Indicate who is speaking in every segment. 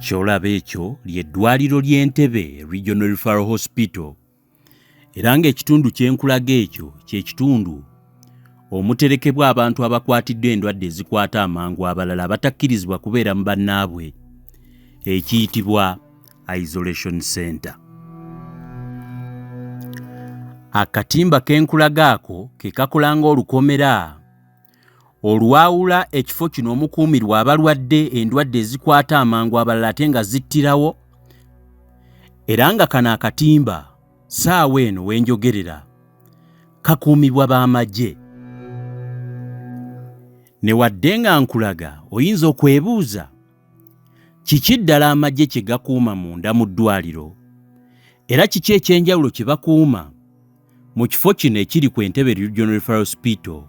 Speaker 1: Kyolaba ekyo ly'eddwaliro ly'Entebbe Regional Referral Hospital. Era ng'ekitundu ky'enkulaga ekyo kye kitundu omuterekebwa abantu abakwatiddwa endwadde ezikwata amangu abalala abatakkirizibwa kubeera mu bannaabwe, ekiyitibwa Isolation Center. Akatimba k'enkulaga ako ke kakola ng'olukomera olwawula ekifo kino omukuumirwa abalwadde endwadde ezikwata amangu abalala ate nga zittirawo, era nga kano akatimba ssaawa eno wenjogerera kakuumibwa b'amagye. Newadde nga nkulaga oyinza okwebuuza kiki ddala amagye kye gakuuma munda mu ddwaliro, era kiki ekyenjawulo kye bakuuma mu kifo kino ekiri ku Entebbe Regional Referral Hospital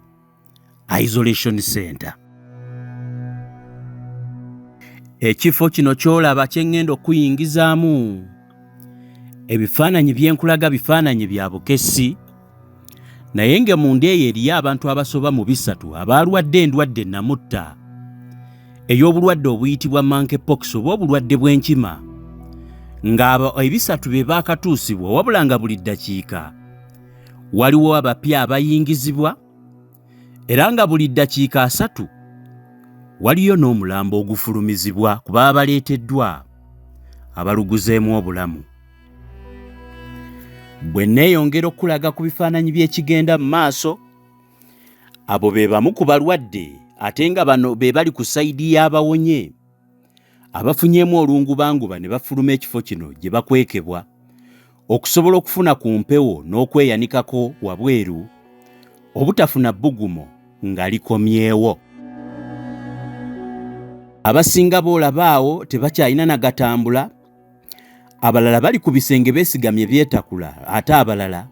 Speaker 1: Isolation Center. Ekifo kino kyolaba kye ŋŋenda okuyingizaamu ebifaananyi by'enkulaga bifaananyi bya bukessi, naye nga munda eyo eriyo abantu abasoba mu 3 abalwadde endwadde namutta ey'obulwadde obuyitibwa monkeypox oba obulwadde bw'enkima, ng'abo 3 be baakatuusibwa, wabula nga buli ddakiika waliwo abapya abayingizibwa, era nga buli ddakiika 3 waliyo n'omulambo ogufulumizibwa ku baba baleeteddwa abaluguzeemu obulamu. Bwe neeyongera okulaga ku bifaananyi by'ekigenda mu maaso, abo be bamu ku balwadde ate nga bano be bali ku sayidi y'abawonye abafunyeemu olungubanguba ne bafuluma ekifo kino gye bakwekebwa okusobola okufuna ku mpewo n'okweyanikako wabweru obutafuna bbugumo nga likomyewo. Abasinga boolaba awo tebakyalina na gatambula, abalala bali ku bisenge beesigamye byetakula, ate abalala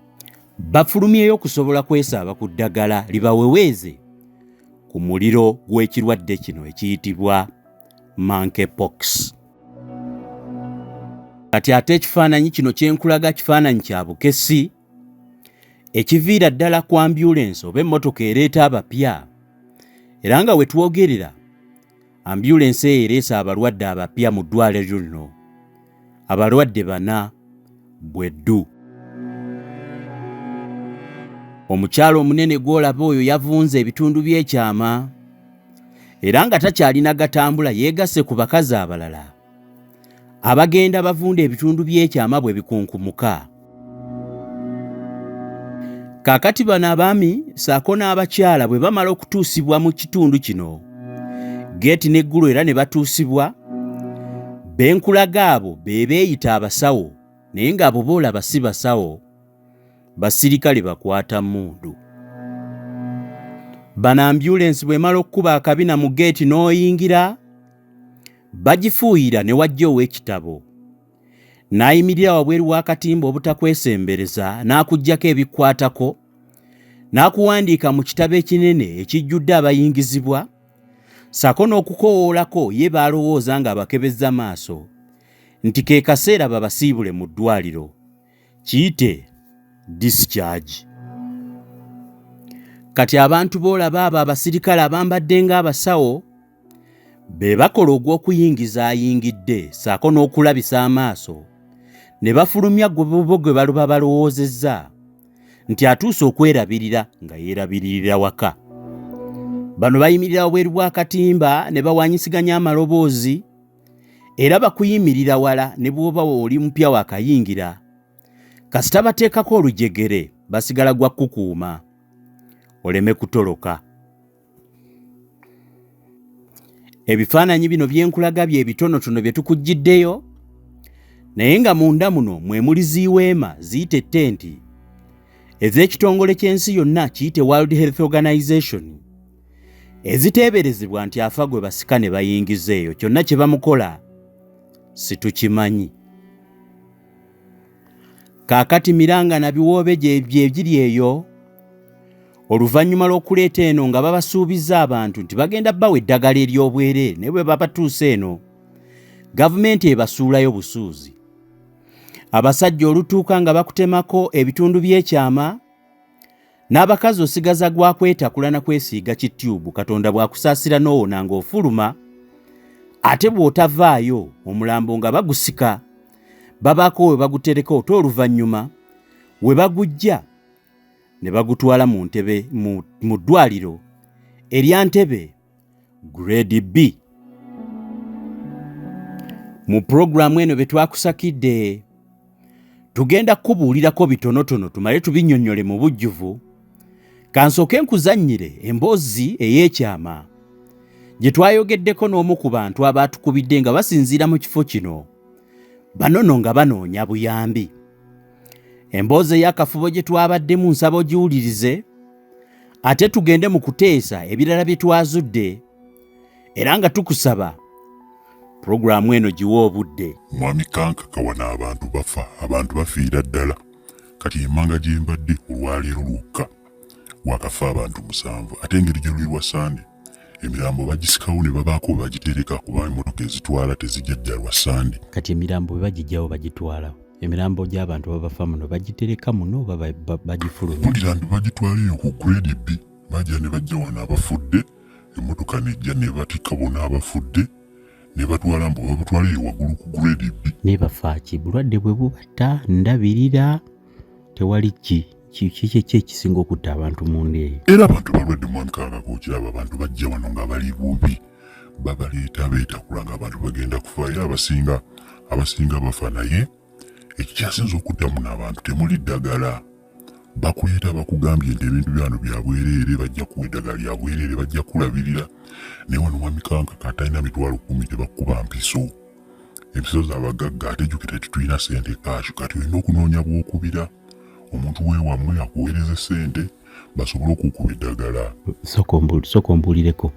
Speaker 1: bafulumyeyo okusobola kwesaaba ku ddagala libaweweeze ku muliro gw'ekirwadde kino ekiyitibwa monkeypox. Kati ate ekifaananyi kino kyenkulaga kifaananyi kya bukessi ekiviira ddala ku ambyulensi oba emmotoka ereeta abapya, era nga we twogerera ambyulensi eyo ereese abalwadde abapya mu ddwaliro lino, abalwadde 4 bweddu. Omukyalo omunene gw'olaba oyo yavunze ebitundu by'ekyama, era nga takyalina gatambula, yeegasse ku bakazi abalala abagenda bavunda ebitundu by'ekyama bwe bikunkumuka. Kaakati bano abaami ssaako n'abakyala bwe bamala okutuusibwa mu kitundu kino geeti n'eggulu era ne batuusibwa, benkulaga abo be beeyita abasawo, naye ng'abo boolaba si basawo, basirikale bakwata mmundu. Bano ambyulensi bw'emala okkuba akabina mu geeti n'oyingira, bagifuuyira ne wajja ow'ekitabo n'ayimirira wabweru w'akatimba obutakwesembereza n'akuggyako ebikwatako n'akuwandiika mu kitabo ekinene ekijjudde abayingizibwa, ssaako n'okukoowoolako ye baalowooza nga abakebezza maaso nti ke kaseera babasiibule mu ddwaliro, kiyite discharge. Kati abantu boolaba abo abasirikale abambadde ng'abasawo be bakola ogw'okuyingiza ayingidde ssaako n'okulabisa amaaso ne bafulumya bo gwe baluba balowoozezza nti atuuse okwerabirira nga yeerabiririra waka. Bano bayimirira wabweru bw'akatimba ne bawanyisiganya amaloboozi, era bakuyimirira wala ne bw'oba oli mupya wakayingira, kasita bateekako olujegere basigala gwa kukuuma oleme kutoloka. Ebifaananyi bino byenkulaga bye bitonotono bye tukugjiddeyo, naye nga munda muno mwe muli ziweema ziyite ttenti ez'ekitongole ky'ensi yonna kiyite World Health Organization eziteeberezebwa nti afa gwe basika ne bayingiza eyo. Kyonna kye bamukola situkimanyi. Kaakati miranga na biwoobe gye giri eyo, oluvannyuma lw'okuleeta eno nga babasuubiza abantu nti bagenda bawa eddagala ery'obwereere, ne bwe babatuusa eno gavumenti ebasuulayo busuuzi. Abasajja olutuuka nga bakutemako ebitundu by'ekyama, n'abakazi osigaza gwa kwetakula na kwesiiga kityubu, Katonda bw'akusaasira n'owona ng'ofuluma, ate bw'otavaayo omulambo nga bagusika babaako we bagutereka ote oluvannyuma we bagujja ne bagutwala mu Ntebbe mu ddwaliro erya Ntebbe grade B. Mu puroguramu eno bye twakusakidde tugenda kubuulirako bitonotono tumale tubinnyonnyole mu bujjuvu. Kansooke nkuzannyire emboozi ey'ekyama gye twayogeddeko n'omu ku bantu abaatukubidde nga basinziira mu kifo kino banono nga banoonya buyambi. Emboozi ey'akafubo gye twabaddemu nsaba ogiwulirize ate tugende mu kuteesa ebirala bye twazudde era nga tukusaba puroguramu eno giwa obudde.
Speaker 2: Mwami kankaka wana abantu bafa, abantu bafiira ddala. Kati emmanga gye mbadde olwaleero lwokka wakafa abantu 7 ate engeri gye luli lwa Sande emirambo bagisikawo ne babaako bagitereka kuba emmotoka ezitwala tezijja dda lwa Sande.
Speaker 1: Kati emirambo bwe bagijjawo bagitwalawo emirambo gy'abantu babafa muno bagitereka muno oba bagifulumya?
Speaker 2: Mpulira nti bagitwala eyo ku grade B bajja ne bajja wano abafudde emmotoka nejja ne batikka bona abafudde ne batwala mbu babatwala eyo waggulu ku grade B.
Speaker 1: Ne bafa ki? Bulwadde bwe bubatta ndabirira tewali kiki ekisinga okutta abantu mu ndeeyo.
Speaker 2: Era abantu balwadde mwami kankaka okiraba abantu bajja wano nga bali bubi babaleeta beetakula nga abantu bagenda kufa era abasinga bafa naye ekikyasinza okuddamu n'abantu temuli ddagala. Bakuleeta bakugambye nti ebintu byano bya bwereere bajja kuwa eddagala lya bwereere bajja kulabirira naye wano mwami kankaka atalina mitwalo 10 tebakuba mpiso. Empiso z'abagagga ate jjukira tetulina ssente kaashu kati olina okunoonya bw'okubira omuntu weewammwe akuweereze ssente basobole okukuba eddagala.
Speaker 1: Sooka ombuulireko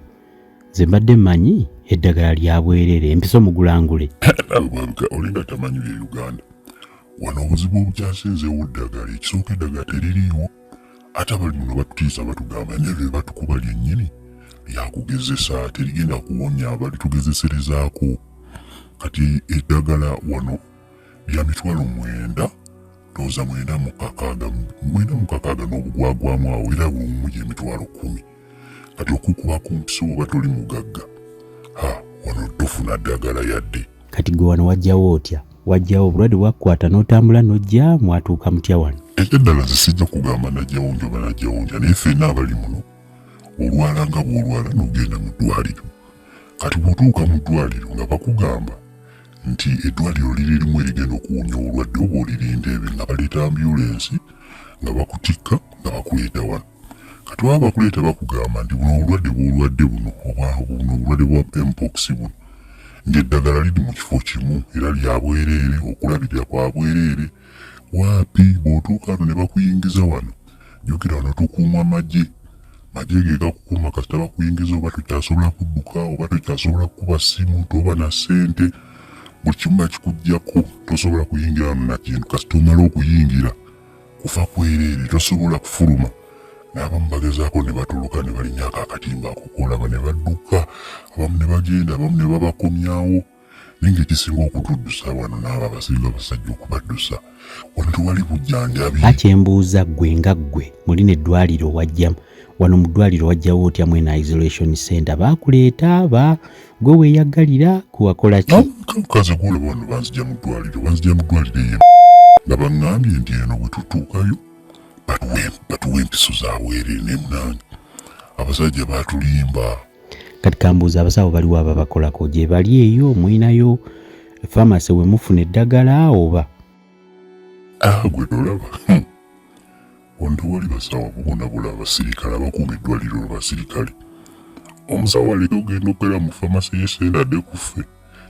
Speaker 1: nze mbadde mmanyi eddagala lya bwereere empiso mugulangule.
Speaker 2: Olinga tamanyi bye Uganda wano obuzibu obukyasinzeewo ddagala ekisooka eddagala teririiwo ate abali muno batutiisa batugamba nebyo batukuba lyennyini lyakugezesa terigenda kuwonya balitugezeserezaako. Kati eddagala wano lya mitwalo 9 ndowooza 9 n'obugwagwamu awo era bulumu emitwalo 10 kati okukuba ku mpiso oba toli mugagga wano tofuna ddagala yadde.
Speaker 1: Kati gwe wano wajjawo otya? Wajjawo obulwadde bwakkwata n'otambula n'ojja mwatuuka mutya wano?
Speaker 2: Eddala zisijja kugamba najjawo njoba najjawo nja naye ffenna abali muno olwala nga bw'olwala n'ogenda mu ddwaliro. Kati bw'otuuka mu ddwaliro nga bakugamba nti eddwaliro liri limu erigenda okuwonya obulwadde oba oliri Entebbe nga baleeta ambulensi nga bakutikka nga bakuleeta wano. Kati baba bakuleeta bakugamba nti buno obulwadde bw'olwadde buno oba buno obulwadde bwa M.i.S.O buno ng'eddagala liri mu kifo kimu era lya bwereere okulabirira kwa bwereere. Waapi bw'otuuka wano ne bakuyingiza wano jjukira wano tukuuma magye ge gakukuuma kasita bakuyingiza oba tokyasobola kudduka oba tokyasobola kukuba ssimu toba na ssente buli kimu bakikuggyako tosobola kuyingira wano na kintu kasita omala okuyingira kufa kwereere tosobola kufuluma. N'abamu bagezaako ne batoloka ne balinnyako akatimba akokolaba ne badduka abamu ne bagenda abamu ne babakomyawo naye ng'ekisinga okutuddusa wano n'abo abasinga basajja okubaddusa wano tewali bujjanjabi.
Speaker 1: Akyembuuza ggwe nga ggwe mulina eddwaliro wajjamu wano mu ddwaliro wajjawo otya mwena isolation center baakuleeta gwe weeyaggalira kuwakola ki?
Speaker 2: Kaze gwolaba wano banzija mu ddwaliro eyo nga baŋŋambye nti eno bwe tutuukayo batuwa empiso za bwereere n'emunaanya abasajja baatulimba.
Speaker 1: Kati kambuuza abasawo baliwo ababakolako gye bali eyo mwinayo famasi we mufuna eddagala oba?
Speaker 2: Gwe tolaba wano tewali basawo bubonabula abasirikale abakuuma eddwaliro lw'abasirikale. Omusawo aleka ogenda okolera mu famasi y'essente adde kuffe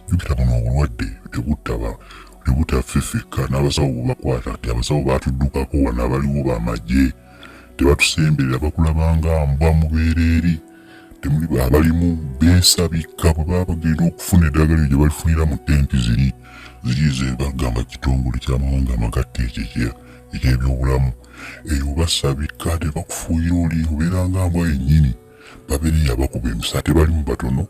Speaker 2: jjukira buno obulwadde tebutaffe ffekka n'abasawo bubakwata nti abasawo baatuddukako wano abaliwo bamagye tebatusemberera bakulabanga mbwa mubeereeri temuli abalimu beesabika bwe baba bagenda okufuna eddagala gye balifunira mu tenti ziri ze bagamba kitongole ky'amawanga amagatte eky'ebyobulamu eyo basabika tebakufuuyira oli obeera nga mbwa yennyini babeereyo abakuba emisa tebalimu batono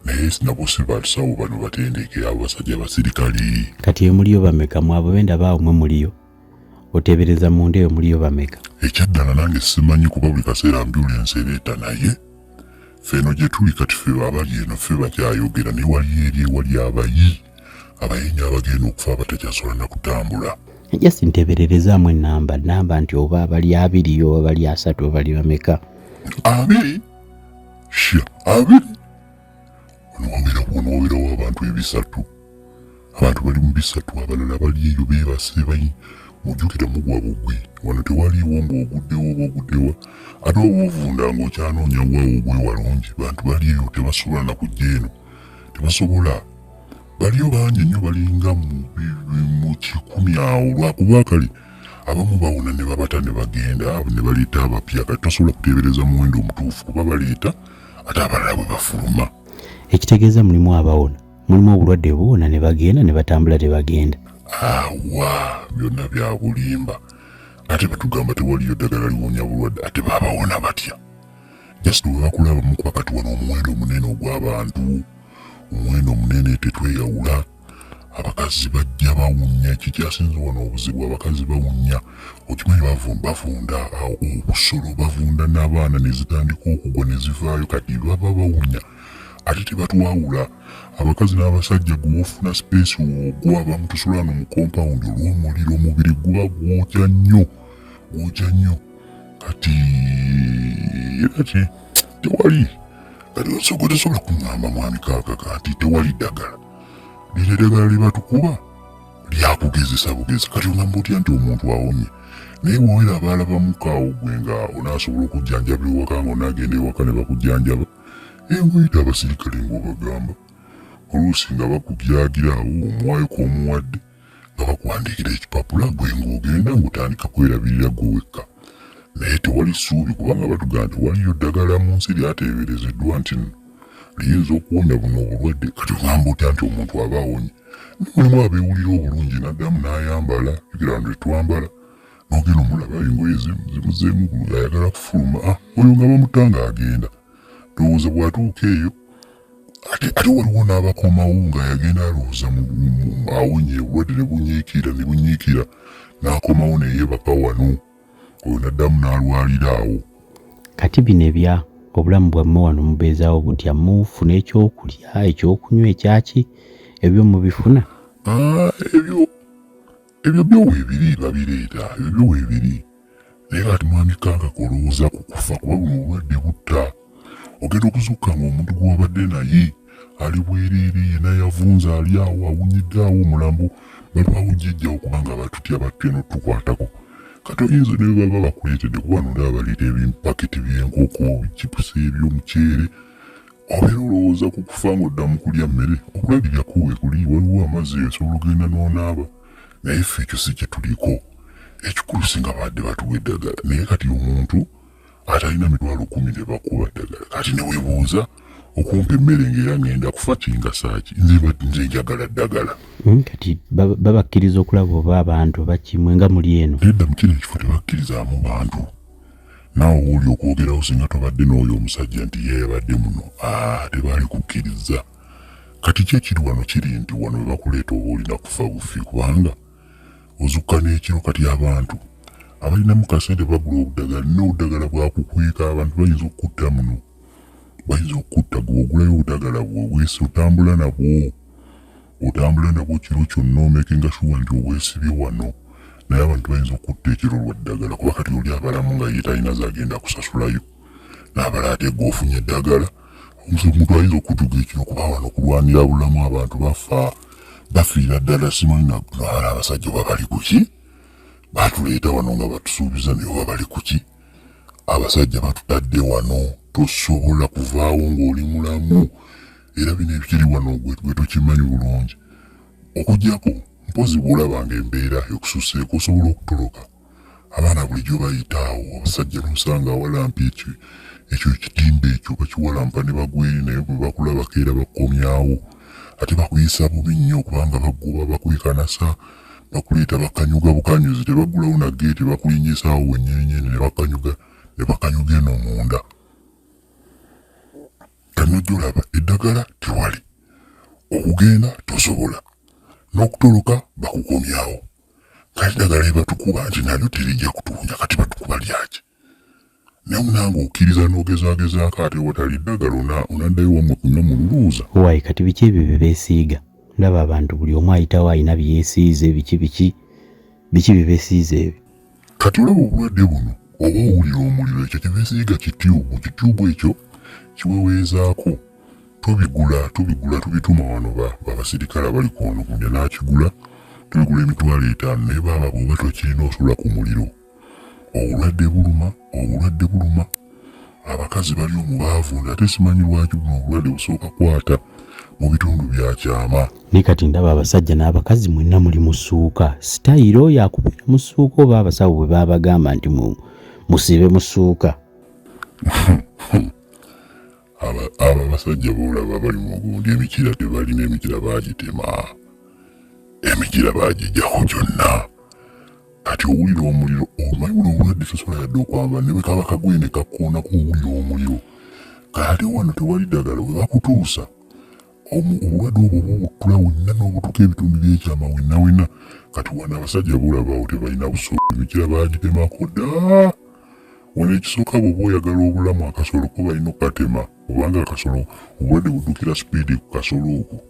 Speaker 2: naye nabo si basawo bano batendeke abo basajja basirikali. Kati muliyo bameka mu abo benda baawo mwe muliyo oteebereza munda eyo muliyo bameka? Ekyaddala nange simanyi kuba buli kaseera ambulensi ereeta naye Feno gye tuli kati ffe abali eno ffe bakyayogera ne wali eri wali abayenyi abagenda okufa abatakyasobola na kutambula.
Speaker 1: Just ntebererezaamu ennamba nti oba abali 2 oba abali 3 oba bali bameka.
Speaker 2: 2 sha 2 onooberawo abantu 3 abantu bali mu 3 abalala bali eyo beebase bayi mujjukira mugwa bugwi wano tewaliiwo ng'oguddewo ate oba ovunda ng'okyanoonya waawo ogwe walungi bantu bali eyo tebasobola na kujja eno tebasobola baliyo bangi nnyo balinga mu 100 awo lwakuba kale abamu bawona ne babata ne bagenda ne baleeta abapya kati tosobola kuteebereza muwendo omutuufu kuba baleeta ate abalala bwe bafuluma.
Speaker 1: Ekitegeeza mulimu abawona mulimu obulwadde buwona ne bagenda ne batambula tebagenda.
Speaker 2: Awa byonna bya bulimba ate batugamba tewaliyo ddagala liwonya bulwadde ate baabawona batya. Just bwe bakulaba mukuba kati wano omuwendo omunene ogw'abantu omuwendo omunene tetweyawula abakazi bajja bawunya ekikyasinze wano obuzibu abakazi bawunya okimanyi bavunda obusolo bavunda n'abaana ne zitandika okugwa ne zivaayo kati baba bawunya ate tebatwawula abakazi n'abasajja gwe ofuna space ogwaba mutusulano mu compound olw'omuliro omubiri guba gwokya nnyo kati tewali kati osobola kuŋŋamba mwami kaaka kati tewali ddagala lino eddagala lye batukuba lyakugezesa bugezi kati ogamba otya nti omuntu awonye naye bw'oera abaalabamuko gwe nga onaasobola okujjanjaba ewaka ng'onaagenda ewaka ne bakujjanjaba ngoyita abasirikale ng'obagamba oluusi nga bakujaagira awo omuwayoko omuwadde nga bakuwandiikira ekipapula gwe ng'ogenda ng'otandika kwerabirira gwe wekka naye tewali ssuubi kubanga batugamba nti waliyo ddagala mu nsi lyateeberezeddwa nti liyinza okuwonya buno obulwadde kati ogamba otya nti omuntu aba awonye mulimu abeewulira obulungi naddamu n'ayambala ebirano tetwambala n'ogenda omulaba engoye zimuzeemu ayagala kufuluma oyo nga bamutanga agenda lowooza bw'atuuka eyo ate waliwo n'abakomawo nga yagenda alowooza awonye obulwadde ne bunyiikira n'akomawo neyeebaka wano oyo naddamu n'alwalira awo.
Speaker 1: Kati bino ebya obulamu bwammwe wano mubeezaawo butya mufuna ekyokulya ekyokunywa ekyaki ebyo mubifuna?
Speaker 2: Ebyo byoweebiri babireeta ebyo byoweebiri naye kati mwami kaaka kolowooza ku kufa kuba buno obulwadde butta ogenda okuzuuka ng'omuntu gw'obadde naye ali bwereere yena yavunza ali awo awunyidde awo omulambo balwawo jjejjawo kubanga batutya battwe n'otukwatako kati oyinza ne baba bakuleetedde kuba nolaba baleeta ebipaketi by'enkoko bichipusi eby'omuceere obeera olowooza ku kufa ng'oddamu kulya mmere okulabirira kuwe kuli waliwo amazzi osobola ogenda n'onaaba naye ffe ekyo si kye tuliko ekikulu singa badde batuwa eddagala naye kati omuntu atalina $10,000 ne bakuba ddagala kati ne weebuuza okumpa emmere ng'era ngenda kufa kingasaaki nze njagala ddagala.
Speaker 1: Kati babakkiriza okulaba oba abantu bakimwe nga muli eno?
Speaker 2: Nedda mu kino ekifo tebakkirizaamu bantu naawe oli okwogerawo singa tobadde n'oyo omusajja nti ye yabadde muno tebaali kukkiriza kati kyekiri wano kiri nti wano we bakuleeta oba olina kufa bufi kubanga ozukka n'ekiro kati abantu abalinamu kasente bagula obudagala n'obudagala bwakukweka abantu bayinza okukutta muno bayinza okukutta gwe ogulayo obudagala bwobwesi otambula nabwo kiro kyonna omekenga shuwa nti obwesibye wano naye abantu bayinza okutta ekiro lwa ddagala kuba kati oli abalamu nga ye talina zagenda kusasulayo n'abala ate g'ofunye eddagala omuntu ayinza okutuga ekiro kuba wano kulwanira bulamu abantu bafiira ddala simanyi nabala abasajja oba bali kuki batuleeta wano nga batusuubiza naye oba bali kuki abasajja batutadde wano tosobola kuvaawo ng'oli mulamu era bino ebikiri wano gwe tokimanyi bulungi okuggyako mpozi bw'olabanga embeera ekususeeko osobola okutoloka abaana bulijjo bayitaawo abasajja n'osanga awalampa ekyo ekitimba ekyo bakiwalampa ne bagweri naye bwe bakulabako era bakomyawo ate bakuyisa bubi nnyo kubanga bagoba bakwekanasa bakuleeta bakanyuga bukanyuzi tebagulawo na geeti bakulinyisaawo wennyeenyeene ne bakanyuga eno munda kanojjolaba eddagala tewali okugenda tosobola n'okutoloka bakukomyawo kati ddagala ebatukuba nti nalyo terijja kutuunya kati batukuba lyaki ne munange okkiriza n'ogezagezaako ate watali ddagala onaddayo wamwe kunywa mu luluuza.
Speaker 1: Wayi kati biki ebyo bye beesiiga? Ndaba abantu buli omu ayitawo alina bye yeesiize biki bye beesiize ebyo.
Speaker 2: Kati olaba obulwadde buno oba owulira omuliro ekyo kye beesiiga kitiyubu ekyo kiweweezaako. Tubigula tubituma wano babasirikale abali kwano kujja n'akigula tubigula emitwalo 5 naye baaba bw'oba tokirina osula ku muliro. Obulwadde buluma abakazi bali omubaavu ate simanyi lwaki buno obulwadde busooka kwata mu bitundu bya kyama.
Speaker 1: Ne kati ndaba abasajja n'abakazi mwenna muli mu ssuuka. Sitayiro yakubeera mu ssuuka oba abasawo bwe babagamba nti musibe mu ssuuka?
Speaker 2: Aba basajja boolaba bali mu gundi emikira tebalina, emikira baagitema, emikira baagijjako gyonna. Kati owulira omuliro omanyi buno obulwadde tosobola yadde okwamba ne bwe kaba kagwe ne kakkoonako owulira omuliro. Kati wano tewali ddagala we bakutuusa. Obulwadde obwo bubuttula wenna n'obutuuka ebitundu by'ekyama wenna. Kati wano abasajja boolabaawo tebalina busobozi, emikira baagitemako dda. Wano ekisooka bw'oba oyagala obulamu akasolo ko balina okukatema kubanga akasolo obulwadde buddukira sipiidi ku kasolo okwo.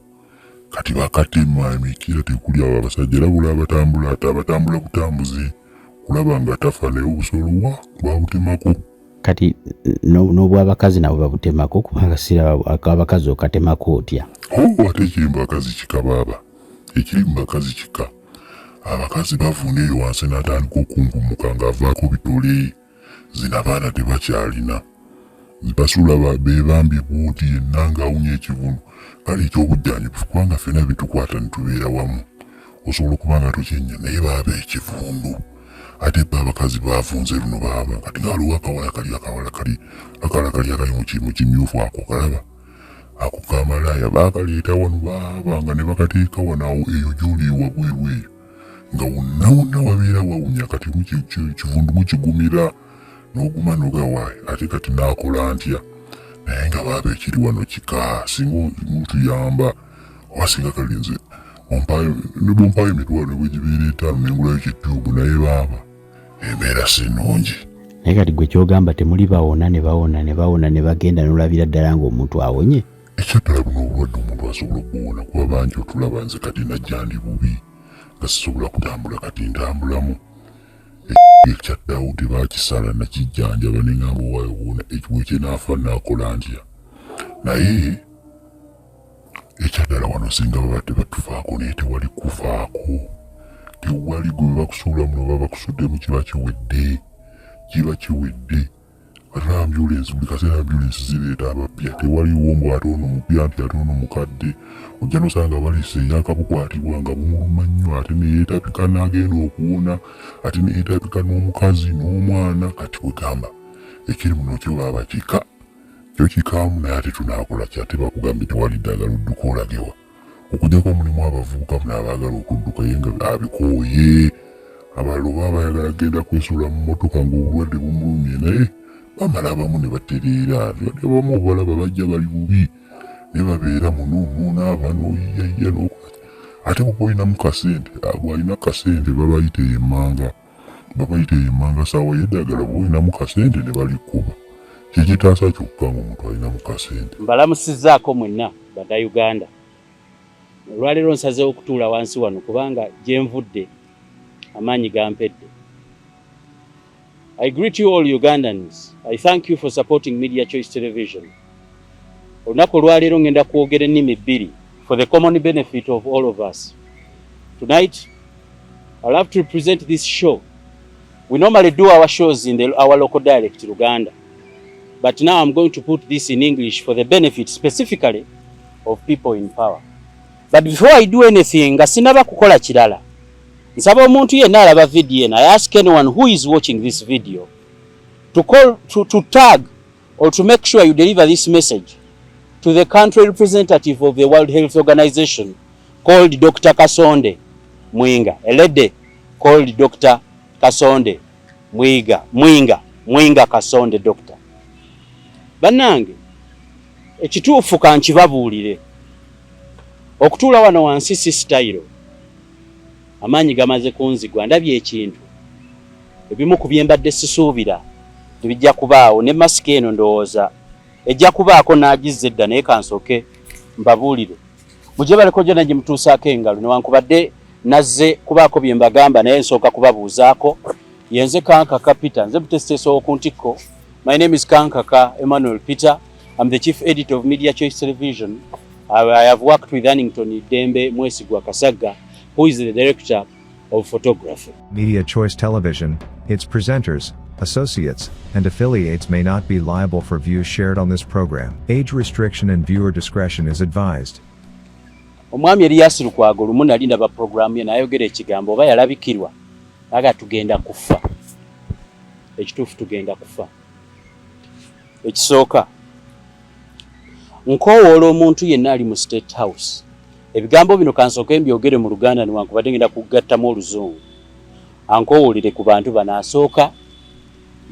Speaker 2: Kati bakatema emikira tekuli abo abasajja era bula abatambula butambuzi kulaba nga tafa naye obusolo babutemako.
Speaker 1: Kati n'obw'abakazi nabo babutemako kubanga siraba abakazi okatemako otya?
Speaker 2: Ate ekiri mu bakazi kika baaba, ekiri mu bakazi kika. Abakazi bavunda eyo wansi n'atandika okunkumuka ng'avaako bitole. Zina baana tebakyalina. Basula beebambye bwoti yenna ng'awunya ekivundu. Kale eky'obujjanjabi kubanga ffenna bitukwata ne tubeera wamu. Osobola okuba nga tokyenya naye baaba ekivundu. Ate abakazi baavunze luno baaba kati ng'aliwo akawala kali mu kimyufu ako kalaba. Ako kamalaaya baakaleeta wano baaba nga ne bakateeka wano awo eyo gy'oli wabweru eyo. Nga wonna wabeera wawunya kati kivundu mukigumira. N'oguma n'ogawaayo ate kati n'akola ntya naye nga baaba ekiri wano kika singa mutuyamba oba singa kalinze ne bwompaayo emitwalo ne bwe gibeera 5 nengulayo kittuubu naye baaba embeera si nnungi.
Speaker 1: Naye kati gwe kyogamba temuli bawona ne bagenda n'olabira ddala ng'omuntu awonye?
Speaker 2: Ekyaddala buno obulwadde omuntu asobola okuwona kuba bangi otulaba nze kati najja ndi bubi nga sisobola kutambula kati ntambulamu. Ekyaddawo tebakisala nakijjanjaba ne ngamba owayowona ekiwe kyenaafa naakola ntya. Naye ekyaddala wano singa babadde batufaako naye tewali kufaako. Tewali gwe bakusuula muno baba bakusuddemu kiba kiwedde. Ate ambyulensi buli kaseera ambyulensi zireeta abapya tewaliwo mbu ate ono mupya nti ate ono mukadde. Ojja nosanga baleese yakabukwatibwa nga bumuluma nnyo ate ne yeetapika n'agenda okuwona ate ne yeetapika n'omukazi n'omwana. Kati wegamba ekiri muno kyo baaba kika kyo kikaamu naye ate tunaakola ki? Ate bakugambye tewali ddagala odduka olagewa okugyako mulimu abavubuka n'abaagala okudduka ye nga abikooye. Abalala oba bayagala genda kwesuula mu mmotoka ng'obulwadde bumulumye naye bamala abamu ne batereera. Abamu obalaba bajja bali bubi ne babeera muno n'oyiyayya n'okwata. Ate bw'oba olinamu kasente bw'alina kasente babayita emmanga saawa y'eddagala bw'olinamu kasente ne balikuba. Kikitaasa kyokka ng'omuntu alinamu kasente.
Speaker 1: Mbalamusizzaako mwenna Bannayuganda. Olwaleero nsazeewo okutuula wansi wano kubanga gye nvudde amaanyi gampedde. I greet you all Ugandans. I thank you for supporting Media Choice Television. Olunaku olwaleero ngenda kwogera ennimi bbiri for the common benefit of all of us. Tonight, I'll have to present this show. We normally do our shows in our local dialect, Luganda. But now I'm going to put this in English for the benefit specifically of people in power. But before I do anything, nga sinaba kukola kirala. Nsaba omuntu yenna alaba video eno, I ask anyone who is watching this video to tag or to make sure you deliver this message to the country representative of the World Health Organization called Dr. Kasonde Mwinga. A lady called Dr. Kasonde Mwinga Kasonde Doctor. Bannange, ekituufu kankibabuulire. Okutuula wano wansi si sitayiro. Amaanyi gamaze kunzigwa ndabye ekintu. Ebimu ku bye mbadde sisuubira tebijja kubaawo ne masiki eno ndowooza ejja kubaako n'agizza edda naye kansooke mbabuulire mugye baleko gye nagye mutuusaako engalo newankubadde nazze kubaako bye mbagamba naye nsooka kubabuuzaako yenze Kankaka Peter nze mutesiteesa w'oku ntikko. My name is Kankaka Emmanuel Peter. I'm the chief editor of Media Choice Television. I have worked with Annington Dembe Mwesigwa Kasaga, who is the director of photography.
Speaker 3: Media Choice Television, its presenters, associates, and affiliates may not be liable for views shared on this program. Age restriction and viewer discretion is advised.
Speaker 1: Omwami Elias Lukwago olumu nali ndaba programu ye n'ayogera ekigambo oba yalabikirwa aga tugenda kufa. Ekituufu tugenda kufa. Ekisooka nkowoola omuntu yenna ali mu State House. Ebigambo bino kansooke mbyogere mu Luganda newankubadde ngenda kugattamu Oluzungu. Ankowoolere ku bantu bano. Asooka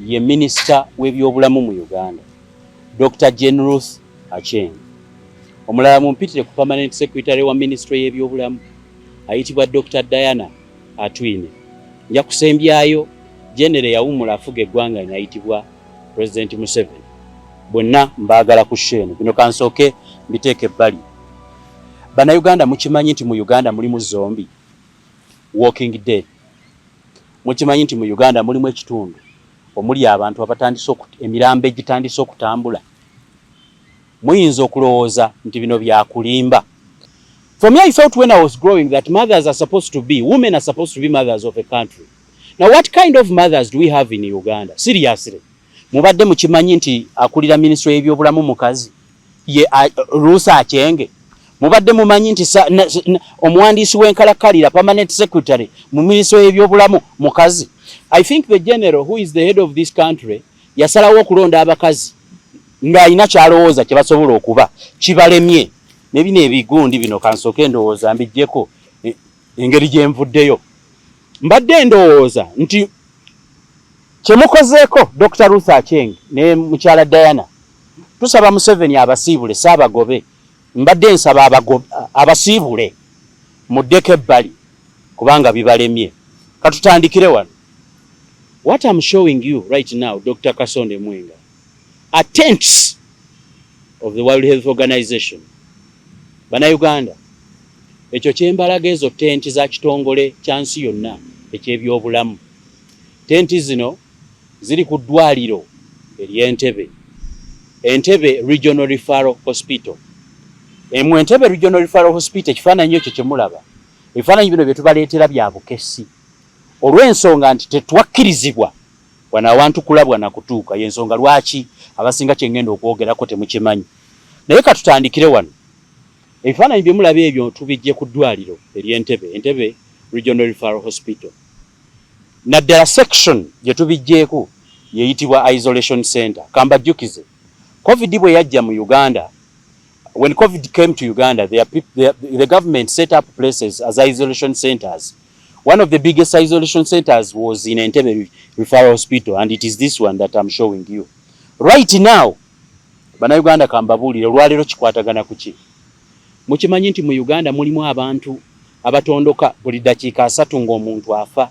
Speaker 1: ye minisita w'ebyobulamu mu Uganda, Dr. Jane Ruth Aceng. Omulala mumpitire ku permanent secretary wa ministry y'ebyobulamu ayitibwa Dr. Diana Atwine. Nja kusembyayo General yawummula afuga eggwanga ayitibwa President Museveni. Bonna mbaagala ku shene bino kansooke mbiteeke ebbali. Bannayuganda mukimanyi nti mu Uganda mulimu zombi, walking dead. Mukimanyi nti mu Uganda mulimu ekitundu omuli abantu abatandise emirambo egitandise okutambula. Muyinza okulowooza nti bino byakulimba. For me, I felt when I was growing that mothers are supposed to be, women are supposed to be mothers of a country. Now what kind of mothers do we have in Uganda? Seriously. Mubadde mukimanyi nti akulira ministry y'ebyobulamu mukazi ye Ruth Aceng. Mubadde mumanyi nti omuwandiisi w'enkalakkalira permanent secretary mu ministry y'ebyobulamu mukazi. I think the general who is the head of this country yasalawo okulonda abakazi ng'alina kyalowooza kye basobola okuba kibalemye. Ne bino ebigundi bino kansooke ndowooza mbijjeko engeri gye nvuddeyo. Mbadde ndowooza nti kyemukozeeko Dr. Ruth Aceng ne mukyala Diana, tusaba Museveni abasiibule saabagobe. Mbadde nsaba abasiibule muddeko ebbali kubanga bibalemye. Katutandikire wano. What I'm showing you right now, Dr. Kasonde Mwenga, are tents of the World Health Organization. Bannayuganda, ekyo kyembalaga ezo tenti za kitongole kya nsi yonna eky'ebyobulamu. Tenti zino ziri ku ddwaliro ery'Entebbe, Entebbe Regional Referral Hospital. Mu Entebbe Regional Referral Hospital ekifaananyi ekyo kye mulaba, ebifaananyi bino bye tubaleetera bya bukessi olw'ensonga nti tetwakkirizibwa wano awantu kulabwa na kutuuka. Y'ensonga lwaki abasinga kye ngenda okwogerako temukimanyi. Naye katutandikire wano. Ebifaananyi bye mulaba ebyo tubijje ku ddwaliro ery'Entebbe, Entebbe Regional Referral Hospital. Naddala section gye tubijjeeko yeyitibwa Isolation Center. Kambajjukize, COVID bwe yajja mu Uganda, when COVID came to Uganda, the government set up places as isolation centers. One of the biggest isolation centers was in Entebbe Referral Hospital, and it is this one that I'm showing you. Right now, Bannayuganda kambabuulire olwaleero kikwatagana ku ki? Mukimanyi nti mu Uganda mulimu abantu abatondoka buli Ddakika 3 ng'omuntu afa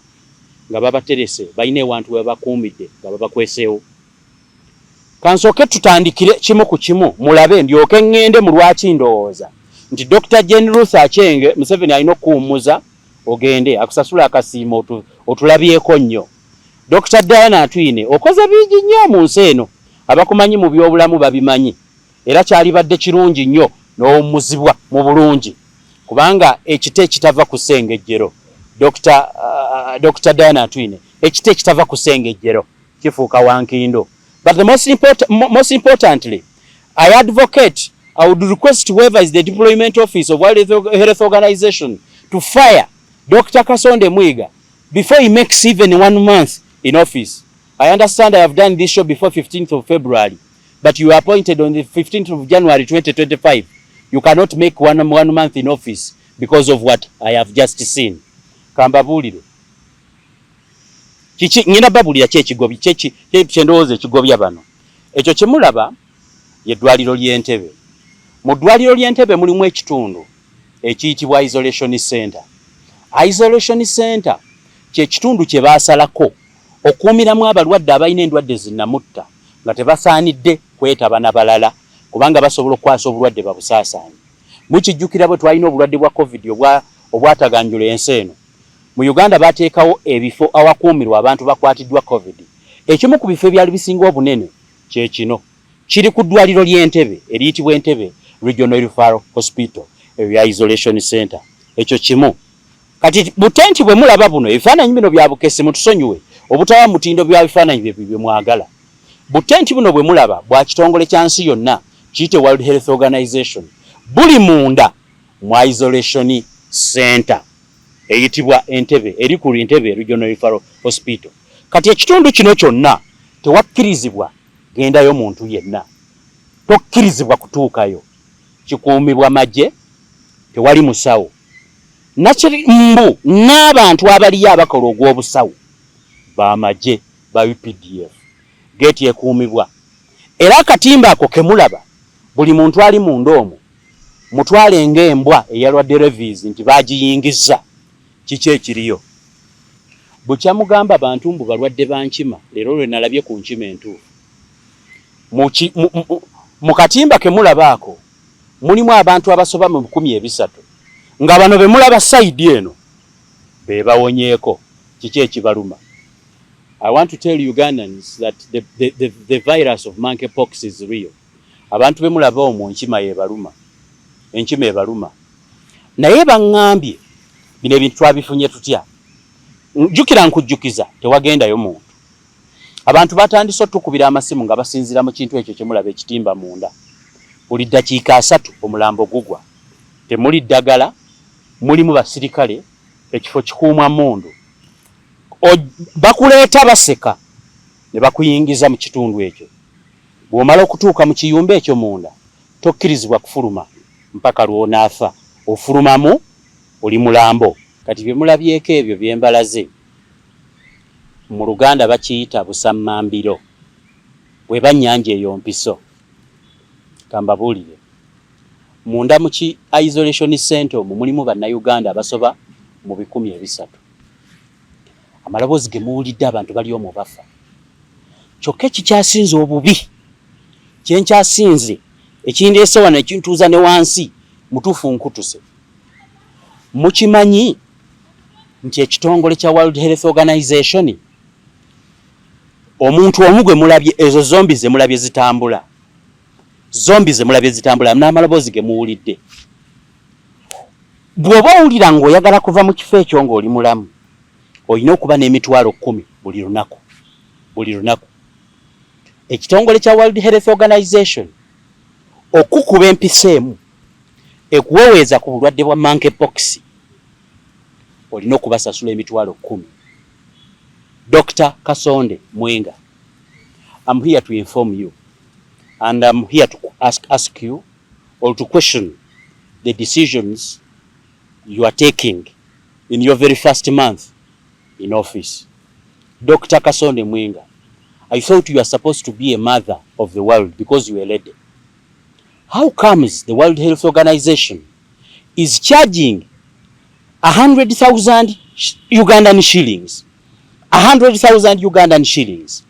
Speaker 1: nga babaterese balina ewantu we bakuumidde nga babakweseewo. Kansooke tutandikire kimu ku kimu mulabe ndyoke ngende mu lwaki ndowooza nti Dr. Jane Ruth Aceng Museveni alina okuwummuza ogende akusasula akasiimo otulabyeko nnyo. Dr. Diana Atwine okoze bingi nnyo mu nsi eno, abakumanyi mu byobulamu babimanyi, era kyalibadde kirungi nnyo n'owummuzibwa mu bulungi kubanga ekite ekitava ku ssengejjero Dr. Diana Atwine ekite ekitava ku ssengejjero kifuuka wankindo. But the most importantly, I would request whoever is the deployment office of World Health Organization to fire Dr. Kasonde Mwiga before he makes even 1 month in office. I understand I have done this show before 15th of February, but you were appointed on the 15th of January 2025. You cannot make one month in office because of what I have just seen. Kambabuulire. Ngina babulira kyekigobyi kyendowooza ekigobya bano. Ekyo kye mulaba ye ddwaliro ly'Entebbe. Mu ddwaliro ly'Entebbe mulimu ekitundu ekiyitibwa Isolation Center. Isolation Center kye kitundu kye baasalako okuumiramu abalwadde abalina endwadde zinnamutta nga tebasaanidde kwetaba na balala kubanga basobola okukwasa obulwadde babusaasaanye. Mukijjukira bwe twalina obulwadde bwa COVID obwataganjula ensi eno. Mu Uganda bateekawo ebifo awakuumirwa abantu bakwatiddwa COVID. Ekimu ku bifo ebyali bisinga obunene kye kino. Kiri ku ddwaliro ly'Entebbe eriyitibwa Entebbe Regional Referral Hospital ebya Isolation Center. Ekyo kimu. Kati butenti bwe mulaba buno ebifaananyi bino bya bukesi mutusonyiwe obutawa mutindo bya bifaananyi bye mwagala. Butenti buno bwe mulaba bwa kitongole kya nsi yonna kiyite World Health Organization. Buli munda mwa Isolation Center eyitibwa Entebbe eri ku Entebbe Regional Referral Hospital. Kati ekitundu kino kyonna tewakkirizibwa gendayo muntu yenna. Tokkirizibwa kutuukayo. Kikuumibwa magye, tewali musawo. Nakiri mbu n'abantu abaliyo abakola ogw'obusawo bamagye ba UPDF. Geeti ekuumibwa. Era akatimba ako kemulaba buli muntu ali munda omwo mutwale ng'embwa eyalwadde revies nti baagiyingizza. Kiki ekiriyo? Bukya mugamba bantu mbu balwadde bankima leero lwe nalabye ku nkima entuufu. Mu katimba kemulabaako mulimu abantu abasoba mu 300 nga bano be mulaba side eno be bawonyeeko. Kiki ekibaluma? I want to tell Ugandans that the virus of monkeypox is real. Abantu be mulaba omwo nkima yebaluma. Enkima ebaluma. Naye baŋŋambye bino ebintu twabifunye tutya? Njukira nkujjukiza tewagendayo muntu. Abantu batandise otukubira amasimu nga basinzira mu kintu ekyo kyemulaba ekitimba munda. Buli Ddakika 3 omulambo gugwa. Temuli ddagala, mulimu basirikale, ekifo kikuumwa mundu. Bakuleeta baseka ne bakuyingiza mu kitundu ekyo. Bw'omala okutuuka mu kiyumba ekyo munda tokkirizibwa kufuluma mpaka lw'onaafa. Ofulumamu oli mulambo. Kati bye mulabyeko ebyo byembalaze mu Luganda bakiyita busammambiro. Bwe bannyanja eyo mpiso. Kambabuulire. Munda mu ki isolation center omwo mulimu bannayuganda abasoba mu 300. Amaloboozi ge muwulidde abantu bali omwo bafa. Kyokka ekikyasinze obubi kyenkyasinze ekindeese wano ekintuuza ne wansi mutuufu nkutuse. Mukimanyi nti ekitongole kya World Health Organization omuntu omu gwe mulabye ezo zombi ze mulabye zitambula. Zombi ze mulabye zitambula n'amaloboozi ge muwulidde. Bw'oba owulira ng'oyagala kuva mu kifo ekyo ng'oli mulamu olina okuba n'emitwalo 10 buli lunaku. Buli lunaku. Ekitongole kya World Health Organization okukuba empisa emu ekuweweeza ku bulwadde bwa monkeypox olina okubasasula emitwalo 10. Dr. Kasonde Mwenga, I'm here to inform you and I'm here to ask you or to question the decisions you are taking in your very first month in office. Dr. Kasonde Mwenga, I thought you are supposed to be a mother of the world because you are a lady. How comes the World Health Organization is charging 100,000 Ugandan shillings, 100,000 Ugandan shillings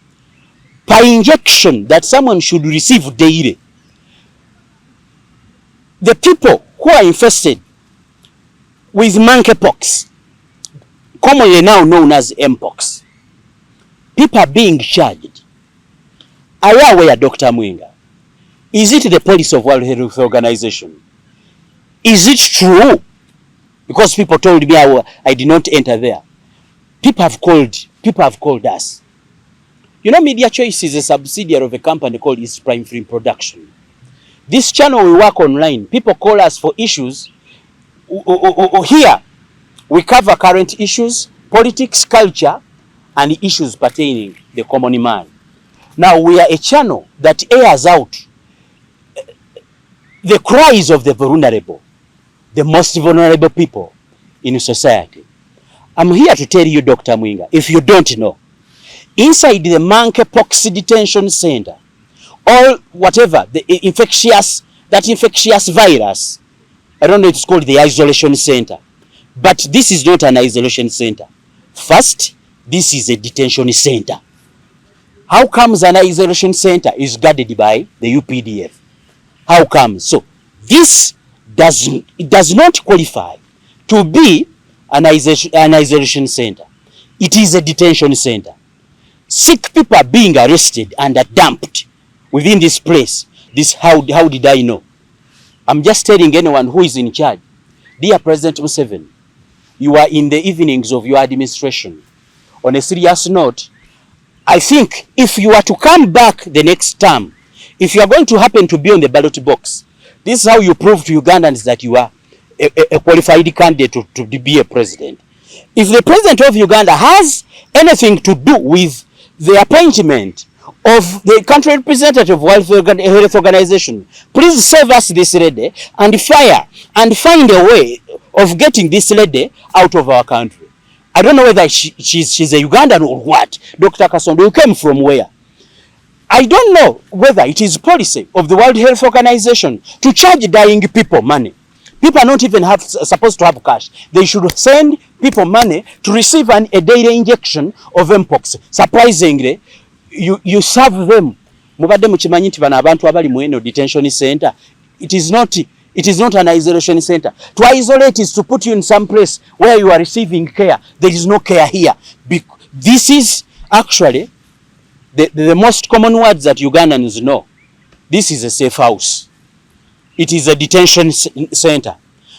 Speaker 1: per injection that someone should receive daily? The people who are infested with monkeypox, commonly now known as Mpox, people are being charged. Are you aware, Dr. Mwenga? Is it the policy of World Health Organization? Is it true? Because people told me I did not enter there. People have called us. You know, Media Choice is a subsidiary of a company called East Prime Film Production. This channel we work online. People call us for issues. Here we cover current issues, politics, culture, and issues pertaining the common man. Now we are a channel that airs out the cries of the vulnerable, the most vulnerable people in society. I'm here to tell you, Dr. Mwenga, if you don't know, inside the monkeypox detention center, or whatever, that infectious virus, I don't know, it's called the isolation center, but this is not an isolation center. First, this is a detention center. How comes an isolation center is guarded by the UPDF? How comes? So this does not qualify to be an isolation center. It is a detention center. Sick people are being arrested and are dumped within this place. This how did I know? I'm just telling anyone who is in charge. Dear President Museveni, you are in the evenings of your administration. On a serious note, I think if you are to come back the next term, if you are going to happen to be on the ballot box, this is how you prove to Ugandans that you are a qualified candidate to be a president. If the president of Uganda has anything to do with the appointment of the country representative of World Health Organization, please save us this lady and find a way of getting this lady out of our country. I don't know whether she's a Ugandan or what. Dr. Kasonde, you came from where? I don't know whether it is policy of the World Health Organization to charge dying people money. People are not even supposed to have cash. They should send people money to receive a daily injection of mpox. Surprisingly, you serve them. Mubadde mukimanyi nti bano abantu abali mu eno detention center. It is not an isolation center. To isolate is to put you in some place where you are receiving care. There is no care here. This is actually the most common words that Ugandans know. This is a safe house. It is a detention center.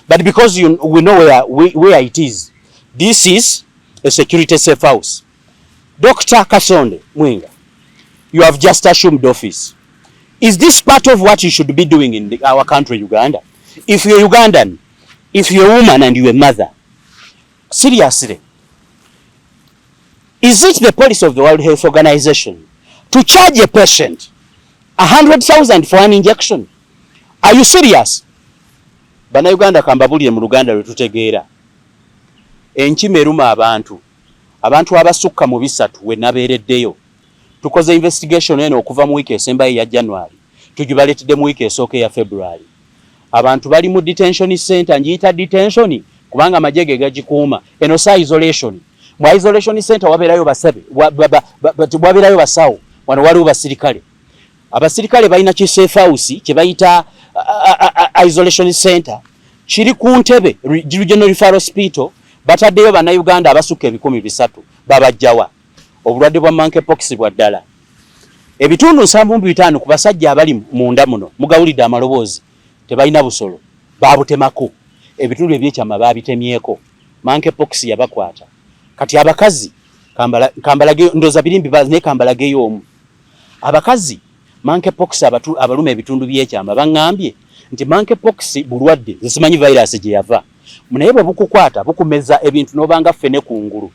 Speaker 1: But because we know where it is, this is a security safe house. Dr. Kasonde Mwinga, you have just assumed office. Is this part of what you should be doing in our country, Uganda? If you're Ugandan, if you're a woman and you're a mother, seriously, is it the policy of the World Health Organization to charge a patient 100,000 for an injection? Are you serious? Bana Uganda kambabulire mu Luganda lwetutegeera. Enkima eruma abantu abasukka mu 3 we nabeereddeyo. Tukoze investigation eno okuva mu wiki esembayo ya January. Tugibaletedde mu wiki esooka ya February. Abantu bali mu detention center, njiyita detention kubanga amajege gagikuuma. Eno sa isolation. Mu isolation center wabeerayo basabe, wabeerayo basawo, wano waliwo basirikale. Abasirikale balina ki safe house kye bayita isolation center. Kiri ku Entebbe Regional Referral Hospital, bataddeyo bannayuganda abasukka 300 babajjawa. Obulwadde bwa monkeypox bwa ddala. Ebitundu 75 ku basajja abali munda muno mugawulidde amaloboozi tebalina busolo babutemako. Ebitundu ebyekyama babitemyeko. Monkeypox yabakwata. Kati abakazi kambalage ndoza birimbi bazne kambalage yomu. Abakazi monkeypox abaluma ebitundu byekyama bangambye nti monkeypox bulwadde zisimanyi virus gye yava. Munaye bwe bukukwata bukumeza ebintu nobanga ffene kungulu.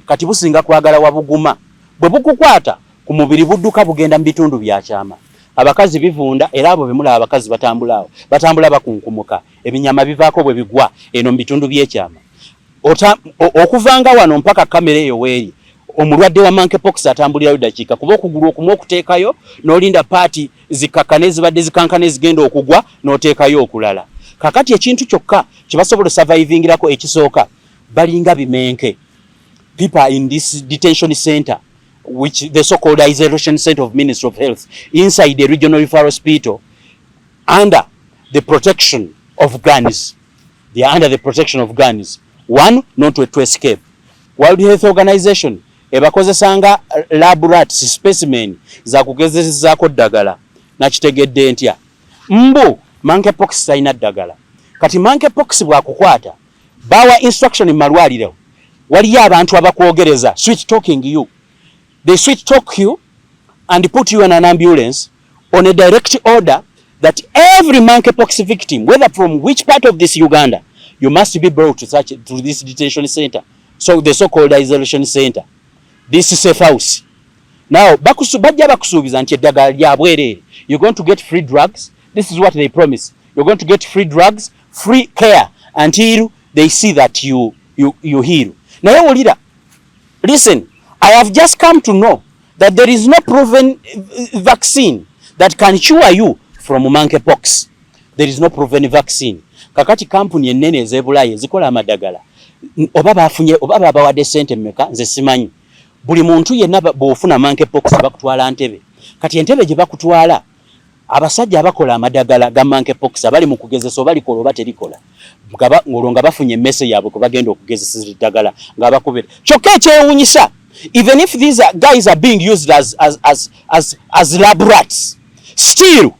Speaker 1: Kati businga kwagala wabuguma. Bwe bukukwata ku mubiri budduka bugenda mu bitundu byakyama. Abakazi bivunda era abo bemula abakazi batambula bakunkumuka. Ebinyama bivaako bwe bigwa eno mu bitundu byekyama. Okuvanga wano mpaka kamera eyo weeri. Omulwadde wa monkeypox atambulirayo Ddakika kuba okugulu okumu okuteekayo n'olinda paati zikakkane zibadde zikankane zigenda okugwa n'oteekayo okulala. Kakati ekintu kyokka kye basobola survivingirako ekisooka balinga bimenke. People are in this detention center, which the so-called isolation center of Ministry of Health, inside the regional referral hospital, under the protection of guns. They are under the protection of guns. One, not to escape. World Health Organization, ebakozesanga lab rats specimen za kugezezaako ddagala nakitegedde ntya. Mbu monkeypox talina ddagala. Kati monkeypox bwakukwata bawa instruction in malwaliro. Waliyo abantu abakwogereza sweet talking you. They sweet talk you and put you in an ambulance on a direct order that every monkeypox victim, whether from which part of this Uganda, you must be brought to this detention center. So the so-called isolation center. This is a safe house. Now, bajja bakusuubiza nti eddagala lya bwereere. You're going to get free drugs. This is what they promise. You're going to get free drugs, free care until they see that you heal. Naye wulira, listen, I have just come to know that there is no proven vaccine that can cure you from monkeypox. There is no proven vaccine. Kakati kampuni ennene ez'ebulayi ezikola amadagala oba bafunye oba babawadde ssente mmeka nze simanyi. buli muntu yenna bw'ofuna monkeypox bakutwala Entebbe. Kati Entebbe gye bakutwala abasajja abakola amadagala ga monkeypox abali mu kugezesa oba likola oba terikola ng'olwo nga bafunye emmese yaabwe kwe bagenda okugezesa eddagala ng'abakubira. Kyokka ekyewuunyisa, even if these guys are being used as lab rats, still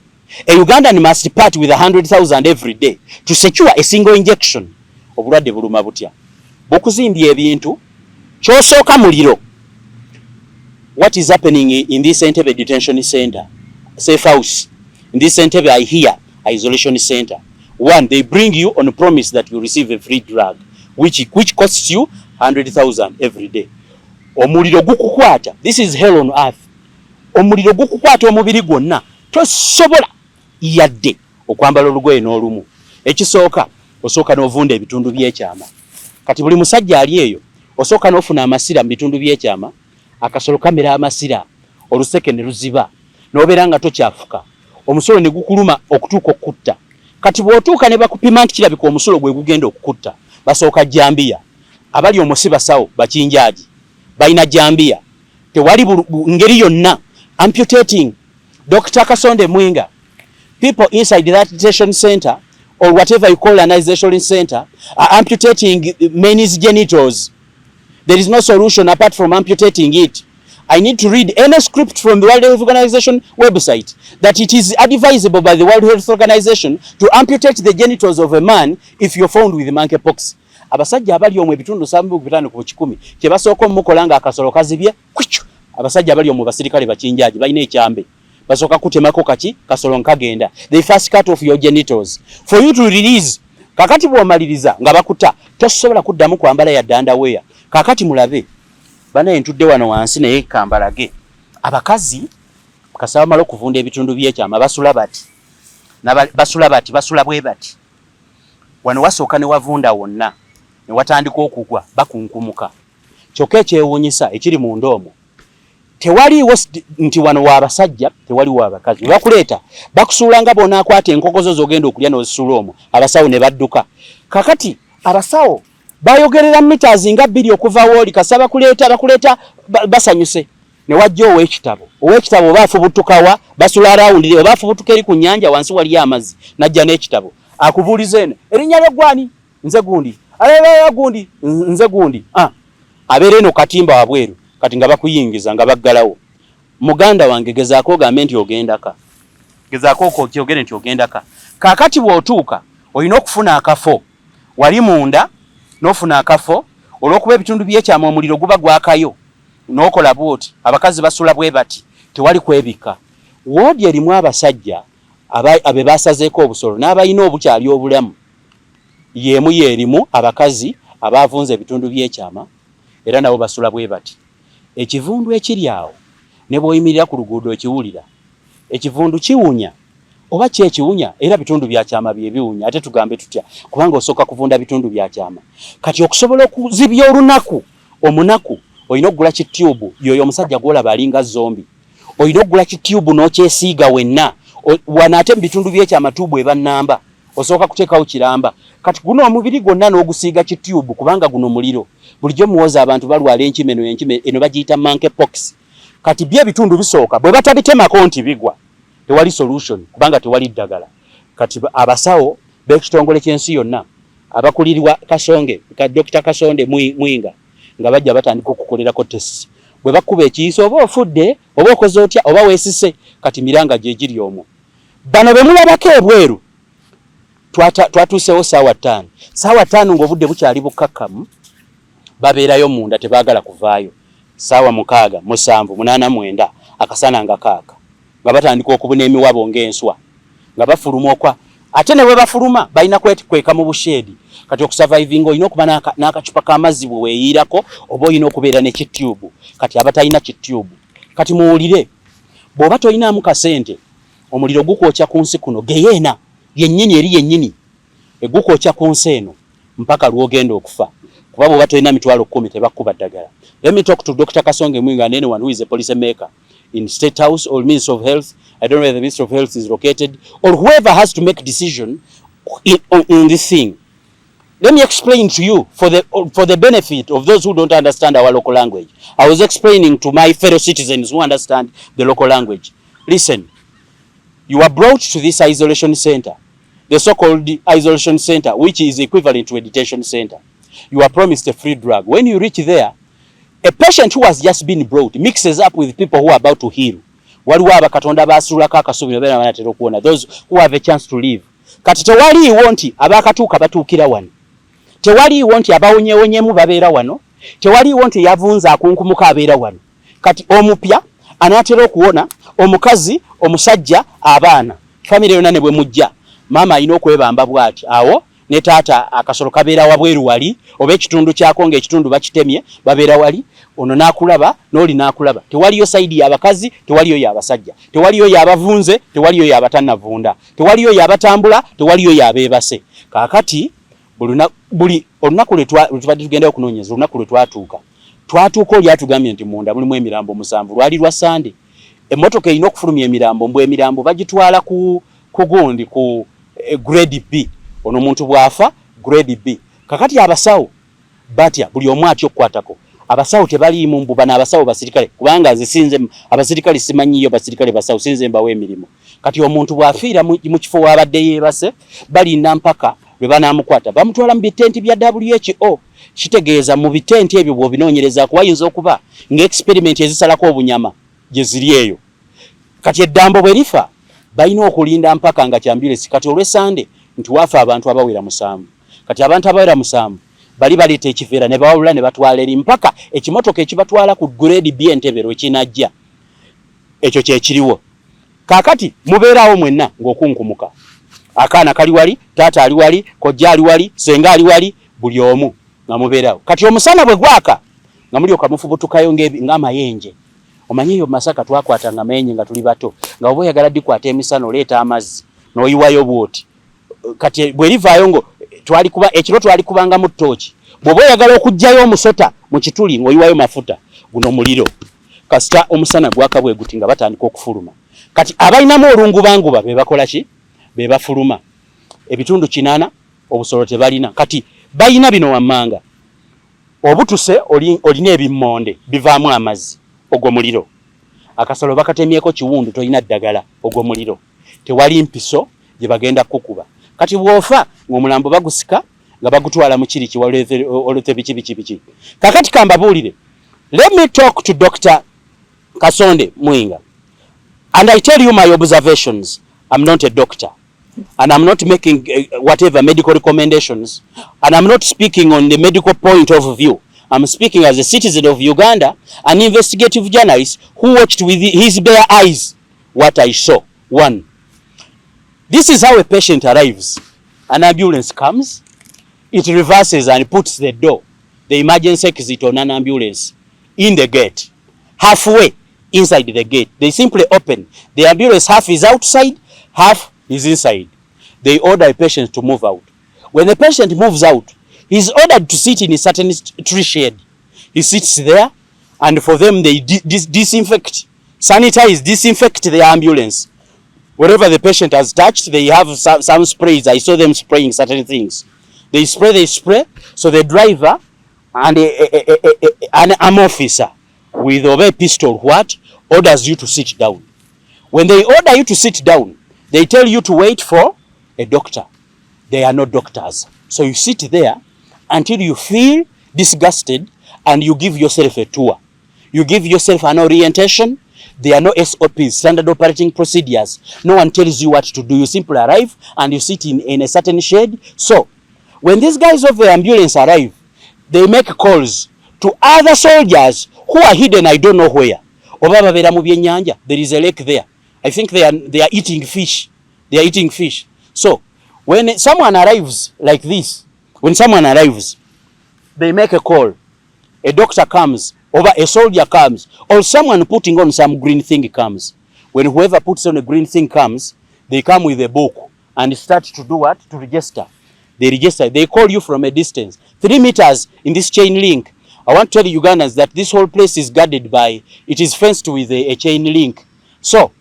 Speaker 1: a Ugandan must part with 100,000 every day to secure a single injection. Obulwadde buluma butya bokuzimbya ebintu kyosooka muliro. What is happening in this Entebbe detention center, safe house, in this Entebbe I hear isolation center? One, they bring you on a promise that you receive a free drug which costs you 100,000 every day. Omuliro gukukwata, this is hell on earth. Omuliro gukukwata omubiri gwonna tosobola yadde okwambala olugoye n'olumu. Ekisooka osooka n'ovunda ebitundu by'ekyama. Kati buli musajja ali eyo osooka n'ofuna amasira mu bitundu by'ekyama, akasolo kamera amasira, oluseke ne luziba, n'obeera nga tokyafuka, omusolo ne gukuluma okutuuka okutta. Kati bw'otuuka ne bakupima nti kirabika omusolo gwe gugenda okukutta, basooka jambiya. Abali omusibasawo bakinjaaji balina jambiya. Tewali ngeri yonna amputating Dr. Kasonde Mwinga. People inside that detention center or whatever you call an isolation center are amputating men's genitals. There is no solution apart from amputating it. I need to read any script from the World Health Organization website that it is advisable by the World Health Organization to amputate the genitals of a man if you're found with monkeypox. Abasajja abali omwe bitundu 7 ku 10 kye basooka mukola nga akasolo kazibye kwichu. Abasajja abali omwe basirikale bakinjaaji balina ekyambe basooka kutemako kaki kasolo nkagenda. They first cut off your genitals for you to release. Kakati bw'omaliriza nga bakuta tosobola kuddamu kwambala ya underwear. Kakati mulabe bana entudde wano wansi naye kambalage. Abakazi kasaba malo kuvunda ebitundu by'ekyama basula bati basula bwe bati. Wano wasooka ne wavunda wonna ne watandika okugwa bakunkumuka. Kyokka ekyewuunyisa ekiri mu ndoomo tewaliwo nti wano w'abasajja tewaliwo w'abakazi. Bakuleeta bakusuulanga bonaakwata enkokozo z'ogenda okulya n'ozisula omwo abasawo ne badduka. Kakati abasawo bayogerera meters nga 2 okuva wooli kasaba bakuleeta basanyuse ne wajja ow'ekitabo baafubutukawa basula arawundi oba afubutuka eri ku nnyanja wansi wali amazzi najja n'ekitabo akubuuliza eno erinnya ly'eggwani nze gundi aleba gundi nze gundi abeera eno katimba wabweru kati nga bakuyingiza nga baggalawo. Muganda wange gezaako ogambe nti ogendaka, gezaako okyogere nti ogendaka. Kaakati bw'otuuka olina okufuna akafo wali munda n'ofuna akafo olw'okuba ebitundu by'ekyama omuliro guba gwakayo n'okola bwoti. Abakazi basula bwe bati tewali kwebika. Woodi erimu abasajja abe basazeeko obusolo n'abalina obukyali obulamu. Yeemu yeerimu abakazi abaavunza ebitundu by'ekyama era nabo basula bwe bati. Ekivundu ekiri awo ne bw'oyimirira ku luguudo ekiwulira ekivundu kiwunya oba kyekiwunya era bitundu bya kyama bye biwunya ate tugambe tutya kubanga osooka kuvunda bitundu bya kyama. Kati okusobola okuzibya olunaku omunaku olina okugula kityubu yoyo omusajja gwolaba alinga zombi. Olina okugula kityubu n'okyesiiga wenna wana ate mu bitundu by'ekyama tubu eba nnamba osooka kuteekawo kiramba. Kati guno omubiri gwonna n'ogusiiga kityubu kubanga guno muliro. Bulijjo muwoza abantu balwala enkime eno bagiyita monkeypox. Kati bye bitundu bisooka bwe batabitemako nti bigwa tewali solution kubanga tewali ddagala. Kati abasawo b'ekitongole ky'ensi yonna abakulirwa Kasonge ka Dr. Kasonde Mwinga nga bajja batandika okukolerako test. Bwe bakuba ekiyiso oba ofudde oba okoze otya oba weesise kati miranga gye giri omwo. Bano be mulabako ebweru twatuusewo saawa 5. Saawa 5 ng'obudde bukyali bukkakkamu babeerayo munda tebaagala kuvaayo. Saawa 6, 7, 8, 9 akasana nga kaaka nga batandika okubuna emiwabo ng'enswa nga bafuluma okwa ate ne bwe bafuluma balina kweka mu busheedi. Kati okusurviving olina okuba n'akacupa k'amazzi bwe weeyiirako oba olina okubeera ne kityubu. Kati abatalina kityubu kati muwulire bw'oba tolinaamu kasente omuliro gukwokya ku nsi kuno geyeena yennyini eri yennyini egukwokya ku nsi eno mpaka lw'ogenda okufa kuba bw'oba tolina mitwalo 10 tebakkuba ddagala. Let me talk to Dr. Kasonge Mwinga and anyone who is a policy maker in State House or Ministry of Health. I don't know where the Ministry of Health is located or whoever has to make decision in this thing. Let me explain to you for the benefit of those who don't understand our local language. I was explaining to my fellow citizens who understand the local language. Listen, you are brought to this isolation center, the so-called isolation center, which is equivalent to a detention center. You are promised a free drug. When you reach there, a patient who has just been brought mixes up with people who are about to heal. Waliwo abakatonda basulako akasubi bena banatera okuwona, those who have a chance to live. Kati tewaliwo nti abakatuuka batuukira wano. Tewaliwo nti abawonyewonyemu babeera wano. Tewaliwo nti yavunza akunkumuka abeera wano. Kati omupya anatera okuwona, omukazi, omusajja, abaana. Family yonna ne bwe mujja. Mama alina okwebamba bw'ati. Awo ne taata akasolo kabeera wabweru wali, oba ekitundu kyako ng'ekitundu bakitemye, babeera wali, ono n'akulaba, n'oli n'akulaba. Tewaliyo sayidi y'abakazi, tewaliyo y'abasajja. Tewaliyo y'abavunze, tewaliyo y'abatannavunda. Tewaliyo y'abatambula, tewaliyo y'abeebase. Kaakati buli olunaku lwe tubadde tugenda okunoonyeza, olunaku lwe twatuuka oli atugambye nti munda mulimu emirambo 7. Lwali lwa Sande. Emmotoka erina okufulumya emirambo, mbwe emirambo bagitwala ku gundi ku grade B. Ono muntu bwafa grade B. Kakati abasawo batya buli omu atyo okukwatako. Abasawo tebaliimu mbuba n'abasawo basirikale, kubanga zisinze abasirikale simanyiyo basirikale basawo sinze mbawe emirimu. Kati omuntu bwafiira mu kifo wabadde yeebase balinda mpaka lwe banaamukwata bamutwala mu bitenti bya WHO. Kitegeeza mu bitenti ebyo bw'obinoonyereza wayinza okuba ng'experiment ezisalako obunyama gye ziri eyo. Kati eddambo bwe lifa balina okulinda mpaka nga kyambulesi. Kati olw'Esande nti wafa abantu abawera 7. Kati abantu abawera 7 bali baleeta ekiveera ne bawulula ne batwala eri mpaka ekimotoka ekibatwala ku grade B Entebbe lwe kinajja. Ekyo kye kiriwo. Kaakati mubeerawo mwenna ng'okunkumuka. Akaana kali wali, taata ali wali, kojja ali wali, senga ali wali, buli omu nga mubeerawo. Kati omusana bwe gwaka nga mulyoka mufubutukayo ng'amayenje. Omanyiyo Masaka twakwatanga amayenje nga tuli bato. Nga oba oyagala dikwata emisana oleeta amazzi n'oyiwayo bwoti. Kati bwe livaayo ngo ekiro twali kubanga mu ttooki. Bw'oba oyagala okuggyayo omusota mu kituli ng'oyiwayo mafuta, guno muliro. Kasita omusana gwaka bwe guti nga batandika okufuluma. Kati abalinamu olungubanguba be bakola ki? Be bafuluma. Ebitundu 8 obusolo tebalina. Kati bayina bino wammanga. Obutuse olina ebimmonde bivaamu amazzi, ogwo muliro. Akasolo bakatemyeko kiwundu toyina ddagala, ogwo muliro. Tewali mpiso gye bagenda kukuba. Kati bwofa ng'omulambo bagusika nga bagutwala mu kiriki olete biki. Kakati kambabuulire. Let me talk to Dr. Kasonde Mwinga. And I tell you my observations. I'm not a doctor. And I'm not making whatever medical recommendations. And I'm not speaking on the medical point of view. I'm speaking as a citizen of Uganda, an investigative journalist who watched with his bare eyes what I saw. 1. This is how a patient arrives. An ambulance comes, it reverses and puts the emergency exit on an ambulance in the gate. Halfway inside the gate, they simply open. The ambulance half is outside, half is inside. They order a patient to move out. When the patient moves out, he's ordered to sit in a certain tree shade. He sits there, and for them they disinfect, sanitize, disinfect the ambulance. Whatever the patient has touched, they have some sprays. I saw them spraying certain things. They spray. So the driver and an officer with a pistol orders you to sit down. When they order you to sit down, they tell you to wait for a doctor. They are not doctors. So you sit there until you feel disgusted and you give yourself a tour. You give yourself an orientation. There are no SOPs, standard operating procedures. No one tells you what to do. You simply arrive and you sit in a certain shade. So when these guys of the ambulance arrive, they make calls to other soldiers who are hidden I don't know where. There is a lake there. I think they are eating fish. They are eating fish. So when someone arrives like this, they make a call. A doctor comes, or a soldier comes, or someone putting on some green thing comes. When whoever puts on a green thing comes, they come with a book and start to do what? To register. They register. They call you from a distance. 3 meters in this chain link. I want to tell Ugandans that this whole place is guarded by, it is fenced with a chain link. So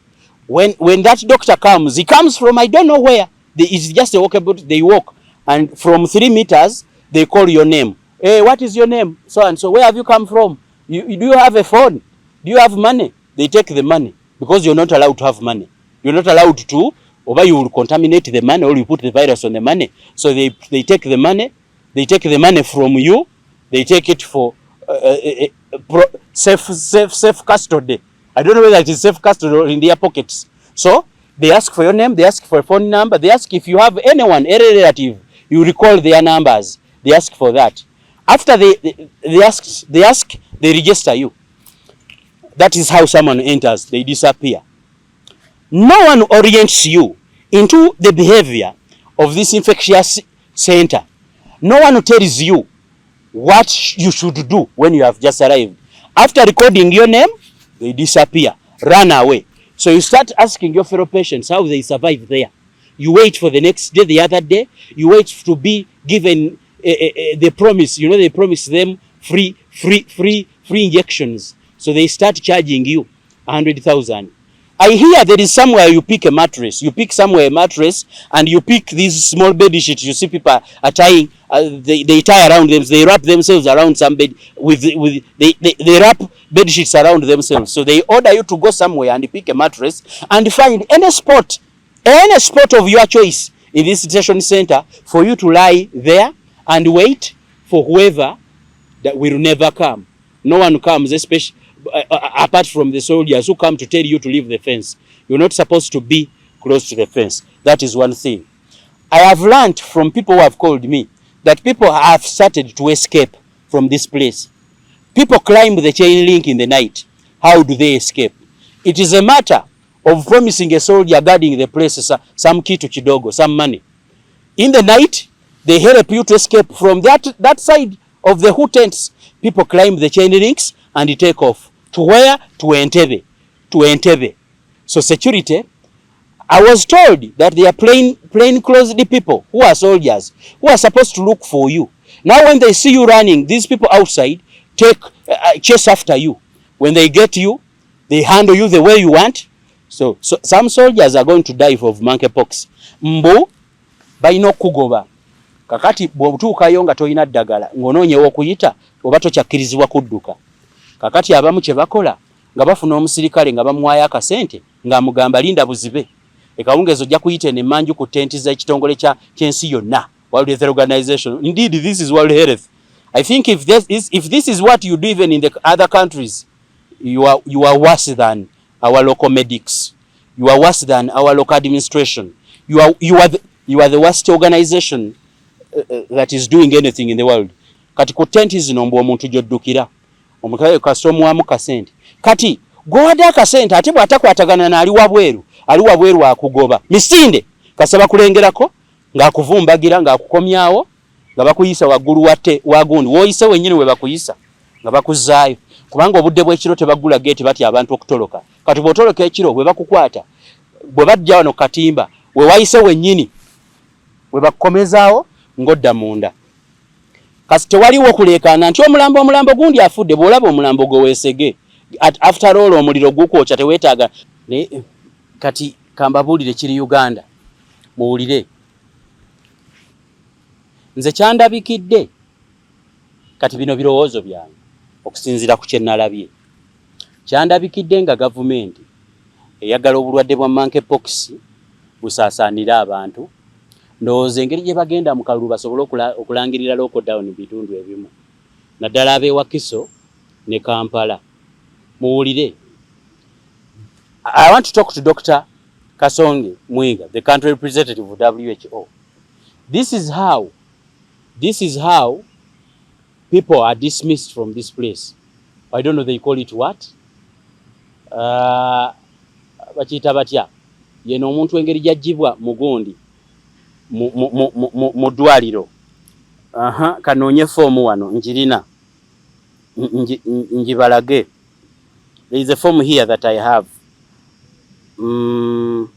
Speaker 1: when that doctor comes, he comes from I don't know where. It's just a walkable, they walk. And from 3 meters, they call your name. Hey, what is your name? So and so. Where have you come from? Do you have a phone? Do you have money? They take the money because you're not allowed to have money. You're not allowed to, or you will contaminate the money, or you put the virus on the money. So they take the money. They take the money from you. They take it for safe custody. I don't know whether it is safe custody or in their pockets. So they ask for your name. They ask for a phone number. They ask if you have anyone, a relative. You recall their numbers. They ask for that. After they ask, they register you. That is how someone enters. They disappear. No one orients you into the behavior of this infectious center. No one tells you what you should do when you have just arrived. After recording your name, they disappear, run away. So you start asking your fellow patients how they survive there. You wait for the next day, the other day. You wait to be given the promise. You know, they promise them free injections. So they start charging you 100,000. I hear there is somewhere you pick a mattress. You pick somewhere a mattress, and you pick these small bed sheets. You see people are tying. They tie around them. They wrap themselves around some bed they wrap bed sheets around themselves. So they order you to go somewhere and pick a mattress and find any spot of your choice in this detention center for you to lie there and wait for whoever that will never come. No one comes, especially apart from the soldiers who come to tell you to leave the fence. You're not supposed to be close to the fence. That is one thing. I have learned from people who have called me that people have started to escape from this place. People climb the chain link in the night. How do they escape? It is a matter of promising a soldier guarding the place some kitu kidogo, some money. In the night, they help you to escape from that side of the who tents. People climb the chain links and take off. To where? To Entebbe. To Entebbe. So security, I was told that they are plain clothes people who are soldiers, who are supposed to look for you. Now when they see you running, these people outside chase after you. When they get you, they handle you the way you want. So some soldiers are going to die of monkeypox. Mbu balina okugoba. Kakati bw'otuukayo nga toyina ddagala ng'onoonyewo okuyita oba tokyakkirizibwa kudduka. Kakati abamu kye bakola nga bafuna omusirikale nga bamuwaayo akasente ng'amugamba linda buzibe. Ekawungezo ojja kuyita n'emmanju ku tenti z'ekitongole ky'ensi yonna, World Health Organization. Indeed, this is World Health. I think if this is what you do even in the other countries, you are worse than our local medics. You are worse than our local administration. You are the worst organization that is doing anything in the world. Kati ku tenti zino mbu omuntu gy'oddukira omukale kasomuwamu kasente. Kati gwowadde akasente ate bw'atakwatagana n'ali wabweru akugoba misinde kasaba kulengerako ng'akuvumbagira ng'akukomyawo nga bakuyisa waggulu wagundi w'oyise wennyini we bakuyisa nga bakuzzaayo kubanga obudde bw'ekiro tebagula geeti batya abantu okutoloka. Kati bw'otoloka ekiro bwe bakukwata bwe bajja wano katimba we wayise wennyini we bakukomezaawo ng'odda munda. Kasi tewaliwo okuleekaana nti omulambo gundi afudde. Bw'olaba omulambo gwe weesege. After all omuliro gukwokya teweetaaga. Kati kambabuulire kiri Uganda muwulire. Nze kyandabikidde kati bino birowoozo byange okusinziira ku kye nalabye. Kyandabikidde nga gavumenti eyagala obulwadde bwa monkeypox busaasaanira abantu. Ndowooza engeri gye bagenda mu kalulu basobole okulangirira lockdown mu bitundu ebimu. Naddala ab'ewa Kiso ne Kampala. Muwulire. I want to talk to Dr. Kasonge Mwiga, the country representative of WHO. This is how people are dismissed from this place. I don't know, they call it what? Bakiyita batya? Yeno omuntu engeri gy'aggyibwa mugundi mu ddwaliro. Kanoonye foomu wano njirina. Njibalage. There is a form here that I have. I'm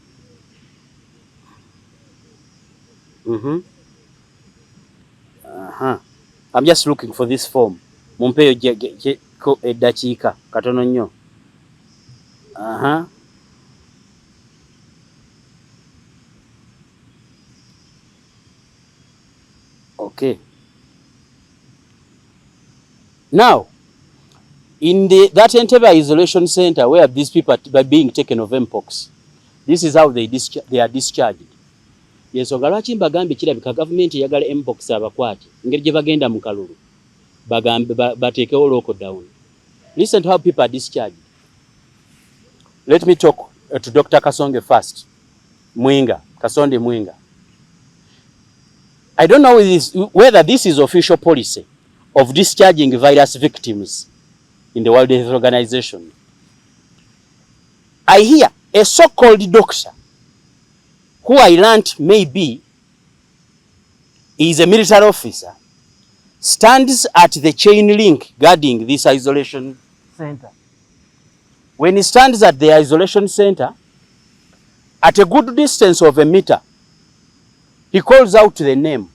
Speaker 1: just looking for this form. Mumpeyo ko Ddakika katono nnyo. Okay. Now, in that Entebbe isolation center where these people are being taken of M.I.S.O, this is how they are discharged. Ensonga lwaki mbagambye kirabika gavumenti eyagala M.I.S.O abakwate engeri gye bagenda mu kalulu bateekewo lockdown. Listen to how people are discharged. Let me talk to Dr. Kasonge first. Kasonde Mwinga. I don't know whether this is official policy of discharging virus victims in the World Health Organization. I hear a so-called doctor who I learned maybe is a military officer stands at the chain link guarding this isolation center. When he stands at the isolation center, at a good distance of a meter, he calls out the name.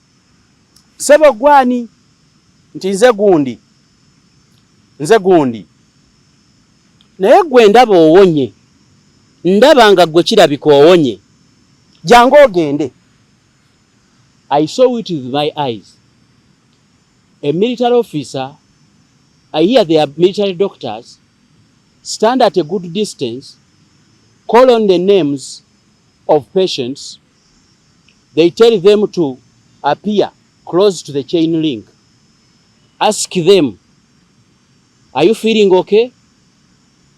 Speaker 1: Sebo gwani, nti nze gundi. Naye gwe ndaba owonye, ndaba nga gwe kirabika owonye. Jangu ogende. I saw it with my eyes. A military officer, I hear they are military doctors, stand at a good distance, call on the names of patients. They tell them to appear close to the chain link. Ask them, are you feeling okay?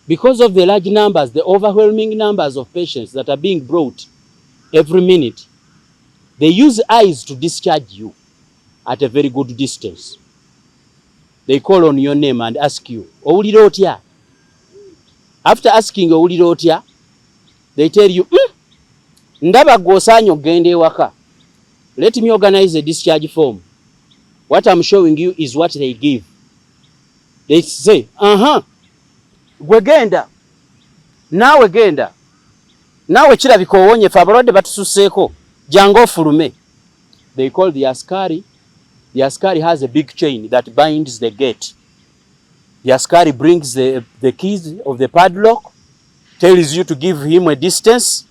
Speaker 1: Because of the large numbers, the overwhelming numbers of patients that are being brought every minute, they use eyes to discharge you at a very good distance. They call on your name and ask you, Owulire otya? After asking Owulire otya, they tell you, ndaba gwosaanye ogende ewaka. Let me organize a discharge form. What I'm showing you is what they give. They say, gwe genda. Nawe genda. Nawe kirabika owonye fe abalwadde batususseeko. Jangu ofulume. They call the askari. The askari has a big chain that binds the gate. The askari brings the keys of the padlock, tells you to give him a distance.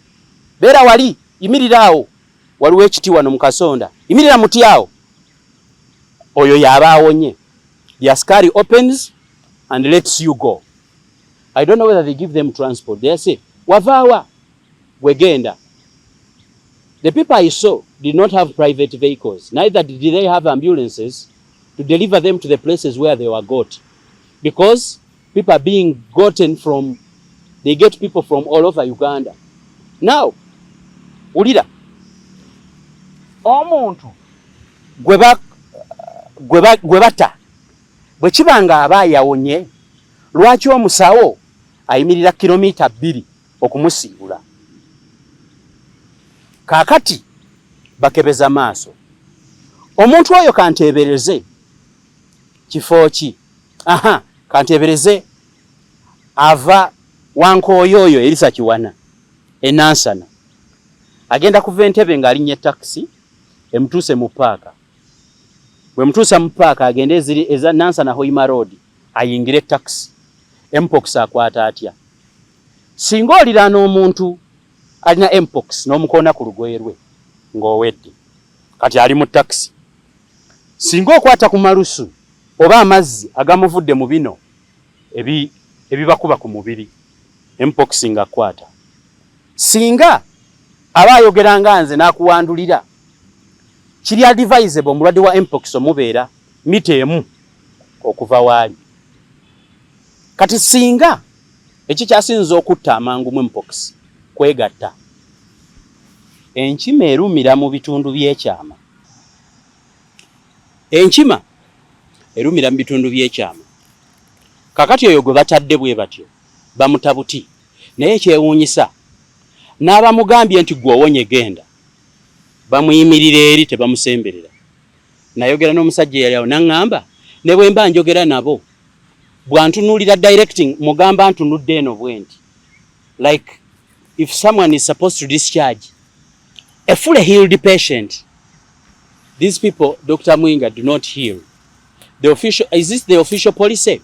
Speaker 1: Bera wali, imirira awo. Waliwo ekiti wano mu Kasonda. Imirira muti awo. Oyo yaba awonye. The askari opens and lets you go. I don't know whether they give them transport. They say, wavaawa, wegenda. The people I saw did not have private vehicles. Neither did they have ambulances to deliver them to the places where they were got. Because people are being gotten from, they get people from all over Uganda. Now, ulira, omuntu gwebata, bwekibanga aba yawonye, lwaki omusawo ayimirira kilomita 2 okumusiibula. Kakati bakebeza maaso. Omuntu oyo kantebereze kifo ki? Kantebereze ava Wankooyo Elisa Kiwana enansana. Agenda kuva Entebbe ng'alinnye taxi emutuse mu Mpaka. Bwe mutuusa mu Mpaka agende eza Nansana Hoima Road ayingire taxi. M.I.S.O akwata atya? Singa oliraana omuntu alina M.I.S.O n'omukoona ku lugoye lwe ng'owedde kati ali mu taxi. Singa okwata ku malusu oba amazzi agamuvudde mu bino ebibakuba ku mubiri, M.I.S.O ng'akwata. Singa aba ayogera nga nze n'akuwandulira, kiri advisable omulwadde wa M.I.S.O mubeera mita emu okuva waali. Kati singa ekikyasinza okutta amangu mu M.I.S.O kwegatta. Enkima erumira mu bitundu by'ekyama. Enkima erumira mu bitundu by'ekyama. Kakati oyo gwe batadde bwe batyo bamutabuti. Naye kyewuunyisa n'abamugambye nti gwe owonye genda, bamuyimirira eri tebamusemberera. Nayogera n'omusajja yali awo n'aŋŋamba ne bwe mba njogera nabo bwantunuulira directing mugamba ntunudde eno bwenti. Like if someone is supposed to discharge a fully healed patient, these people, Dr. Mwinga, do not heal. Is this the official policy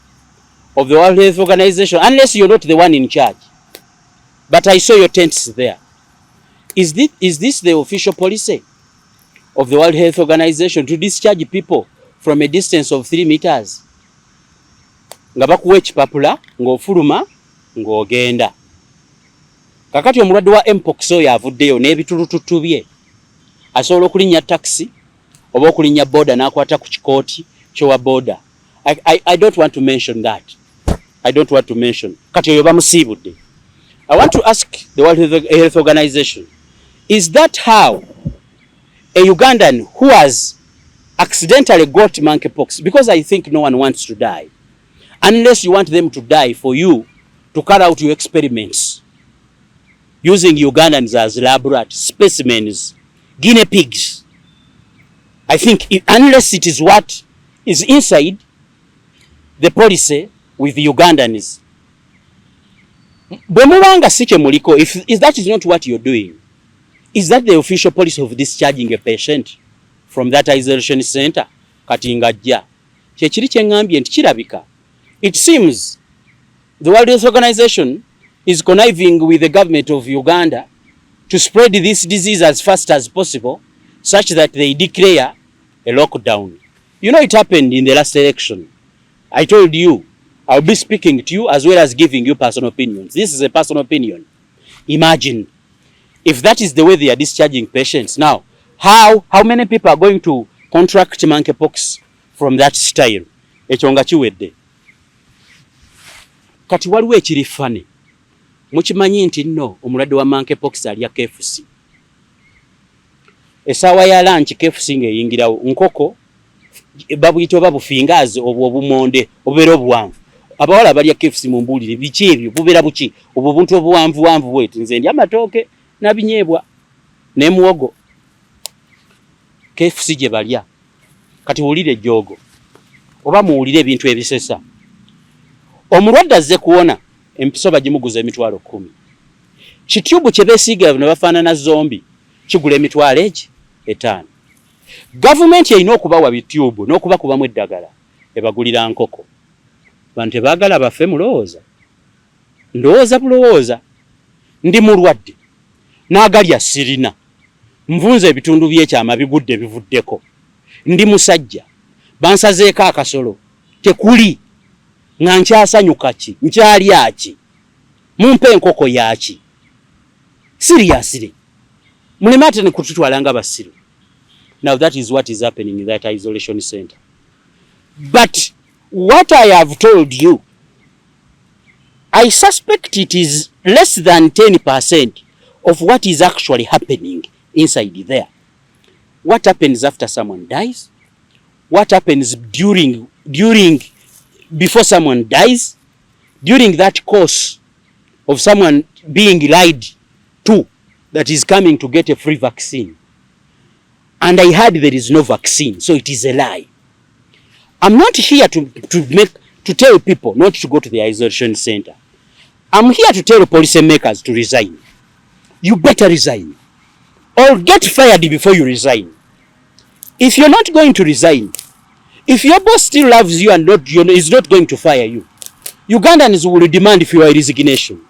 Speaker 1: of the World Health Organization? Unless you're not the one in charge. But I saw your tents there. Is this the official policy of the World Health Organization to discharge people from a distance of 3 meters? nga bakuwa ekipapula ng'ofuluma ng'ogenda. Kakati omulwadde wa M.I.S.O oyo avuddeyo n'ebitulututu bye asobola okulinnya taxi oba okulinnya boda n'akwata ku kikooti kyowa boda. I don't want to mention that. I don't want to mention. Kati oyo bamusiibudde. I want to ask the World Health Organization, is that how a Ugandan who has accidentally got monkeypox, because I think no one wants to die, unless you want them to die for you to carry out your experiments using Ugandans as laboratory specimens, guinea pigs. I think unless it is what is inside the policy with the Ugandans, if that is not what you're doing, is that the official policy of discharging a patient from that isolation center? Kati ngajja kyekiri kyengambye nti kirabika, it seems the World Health Organization is conniving with the government of Uganda to spread this disease as fast as possible, such that they declare a lockdown. You know, it happened in the last election. I told you I'll be speaking to you as well as giving you personal opinions. This is a personal opinion. Imagine if that is the way they are discharging patients. Now, how many people are going to contract monkeypox from that style? Ekyo nga kiwedde. Kati waliwo ekiri fane. Mukimanyi nti nno omulwadde wa monkeypox alya KFC. Essaawa ya lunch KFC ng'eyingirawo nkoko babuyita oba bufingazi obumonde obubeera obuwanvu. Abawala balya KFC mu mbuulire biki ebyo bubeera buki obwo buntu obuwanvu bweti nze ndya amatooke n'abinyeebwa n'emuwogo. KFC gye balya. Kati wulire ejjoogo oba muwulire ebintu ebisesa. Omulwadde azze kuwona empiso bagimuguza $10,000. Kityubu kye beesiiga ne bafaanana zombi kigula $5,000. Gavumenti erina okubawa bityubu n'okubakubamu eddagala ebagulira nkoko. Bantu tebaagala bafe mulowooza. Ndowooza bulowooza. Ndi mulwadde n'agalya zirina. Nvunze ebitundu by'ekyama bigudde bivuddeko. Ndi musajja bansazeeko akasolo tekuli nga nkyasanyuka ki nkyalya ki mumpe enkoko yaki. Seriously, muleme ate ne kututwala nga basiru. Now that is what is happening in that isolation center. But what I have told you, I suspect it is less than 10% of what is actually happening inside there. What happens after someone dies? What happens before someone dies? During that course of someone being lied to that is coming to get a free vaccine. And I heard there is no vaccine, so it is a lie. I'm not here to tell people not to go to the isolation center. I'm here to tell policymakers to resign. You better resign. Or get fired before you resign. If you're not going to resign, if your boss still loves you and is not going to fire you, Ugandans will demand for your resignation.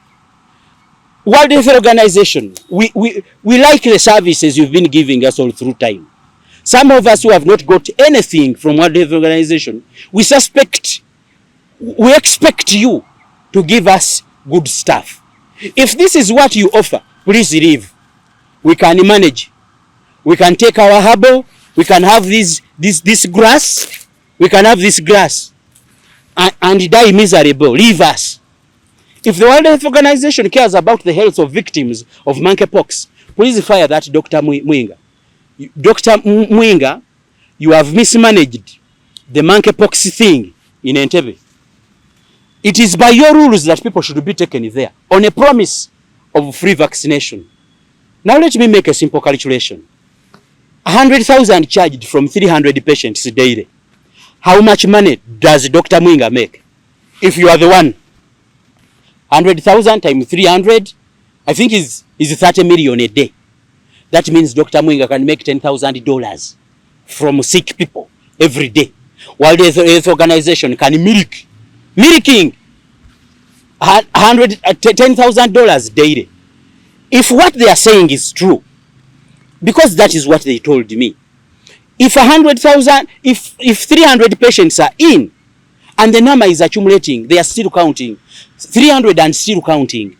Speaker 1: World Health Organization, we like the services you've been giving us all through time. Some of us who have not got anything from World Health Organization, we expect you to give us good stuff. If this is what you offer, please leave. We can manage. We can take our herbal. We can have this grass. We can have this grass and die miserable. Leave us. If the World Health Organization cares about the health of victims of monkeypox, please fire that Dr. Mwinga. Dr. Mwinga, you have mismanaged the monkeypox thing in Entebbe. It is by your rules that people should be taken there on a promise of free vaccination. Now let me make a simple calculation. 100,000 charged from 300 patients daily. How much money does Dr. Mwinga make? If you are the one, 100,000 times 300, I think is 30 million a day. That means Dr. Mwinga can make $10,000 from sick people every day. World Health Organization can milking $10,000 daily. If what they are saying is true, because that is what they told me, if 100,000, if 300 patients are in, And the number is accumulating. They are still counting. 300 and still counting.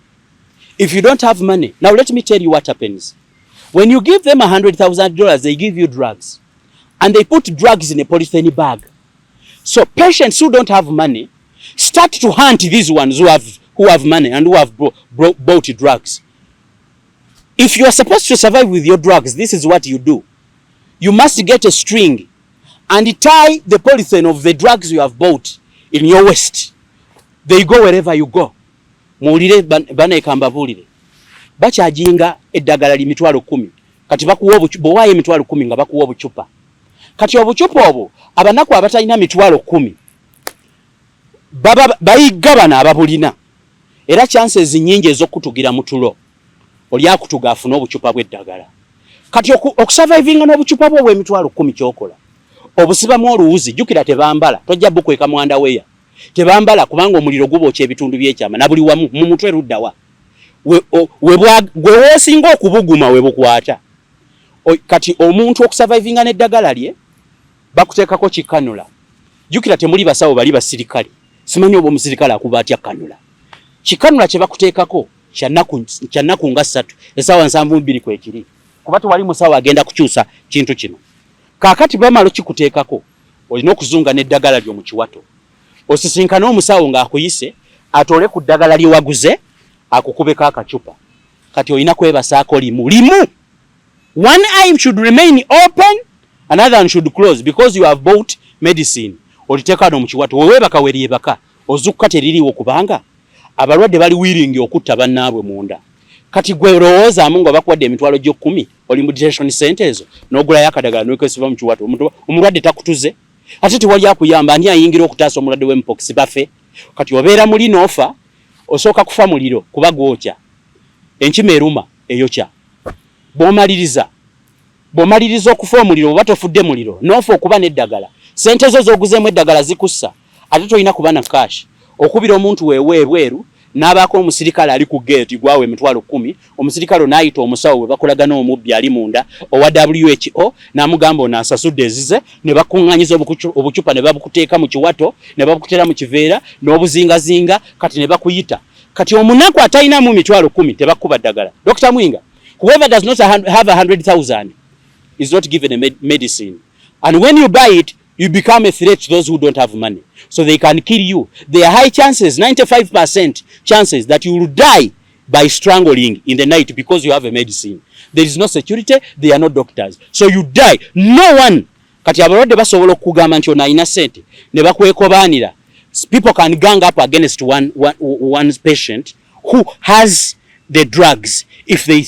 Speaker 1: If you don't have money, now let me tell you what happens. When you give them $100,000, they give you drugs. And they put drugs in a polythene bag. So patients who don't have money start to hunt these ones who have money and who have bought drugs. If you are supposed to survive with your drugs, this is what you do. You must get a string and tie the polythene of the drugs you have bought in your waist. They go wherever you go. Muwulire banekamba bulire. Bachajinga eddagala li $10,000. Kati bakuwa obuwaye $10,000 nga bakuwa obucupa. Kati obucupa obwo abanaku abatalina $10,000 bayiga bana ababulina. Era chances nyingi ez'okutugira mutulo. Oli akutuga afuna obucupa bw'eddagala. Kati okusurvivinga n'obucupa bwo $10,000 kyokola. Obusibamu oluwuzi jjukira tebambala. Tojja bukweka mwanda weya. Tebambala kubanga omuliro gubokya ebitundu by'ekyama na buli wamu mu mutwe luddawa. Gwe woosinga okubuguma we bukwata. Kati omuntu okusurvivinga n'eddagala lye bakuteekako kikanula. Jjukira temuli basawo bali basirikale. Simanyi oba omusirikale akuba atya kanula. Kikanula kye bakuteekako kyannaku nga 3 essaawa 7:2 kwekiri. Kuba tewali musawo agenda kukyusa kintu kino. Kaakati bamala kikuteekako olina okuzunga n'eddagala lyo mu kiwato. Osisinkana omusawo ng'akuyise atole ku ddagala lye waguze akukubeko akacupa. Kati olina kwebasaako limu. One eye should remain open, another one should close because you have bought medicine. Oliteeka no mu kiwato weebaka weryebaka ozukka teririwo kubanga abalwadde bali willing okutta bannaabwe munda. Kati gwe rowoozaamu nga bakuwadde $10,000 oli mu detention center ezo n'ogulayo akadagala n'okwesiba mu kiwato omulwadde takutuze. Ate tewali akuyamba ani ayingira okutaasa omulwadde w'Mpox bafe. Kati obeera muli n'ofa osooka kufa muliro kuba gwokya. Enkima eruma eyokya. Bw'omaliriza okufa omuliro oba tofudde muliro n'ofa okuba n'eddagala. Sente zo z'oguzeemu eddagala zikussa ate tolina kuba na cash. Okubira omuntu weebweru n'abaako omusirikale ali ku gate gwawe $10,000. Omusirikale n'ayita omusawo we bakolagana omubbi ali munda owa WHO n'amugamba ono asasudde ezize ne bakuŋŋanyiza obucupa ne babukuteeka mu kiwato ne babukutera mu kiveera n'obuzingazinga kati ne bakuyita. Kati omunaku atalinamu $10,000 tebakuba ddagala. Dr. Mwinga, whoever does not have 100,000 is not given a medicine. And when you buy it, you become a threat to those who don't have money. So they can kill you. There are high chances, 95% chances that you will die by strangling in the night because you have a medicine. There is no security, they are not doctors. So you die. No one. Kati abalwadde basobola okugamba nti ono alina ssente ne bakwekobaanira. People can gang up against one patient who has the drugs if they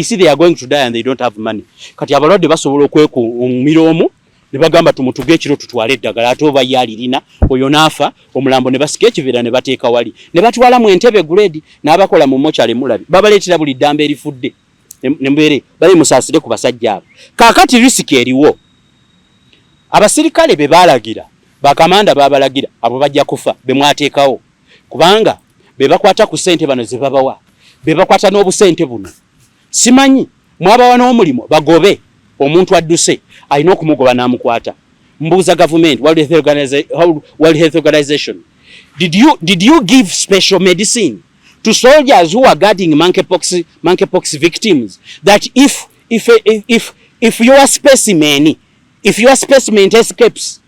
Speaker 1: see they are going to die and they don't have money. Kati abalwadde basobola okwekuumira omu ne bagamba tumutuge ekiro tutwale eddagala ate oba yalirina oyo naafa omulambo ne basika ekiveera ne bateeka wali ne batwala mu Entebbe grade n'abakola mu mochale mulabi babaleetera buli ddamba erifudde ne mbeere bali musaasire ku basajja abo. Kaakati risiki eriwo. Abasirikale be baalagira bakamanda babalagira abo bajja kufa be mwateekawo kubanga be bakwata ku ssente bano ze babawa be bakwata n'obusente buno. Simanyi mwabawa n'omulimo bagobe omuntu adduse alina okumugoba n'amukwata. Mbuuza government, World Health Organization, did you give special medicine to soldiers who are guarding monkeypox victims that if your specimen escapes,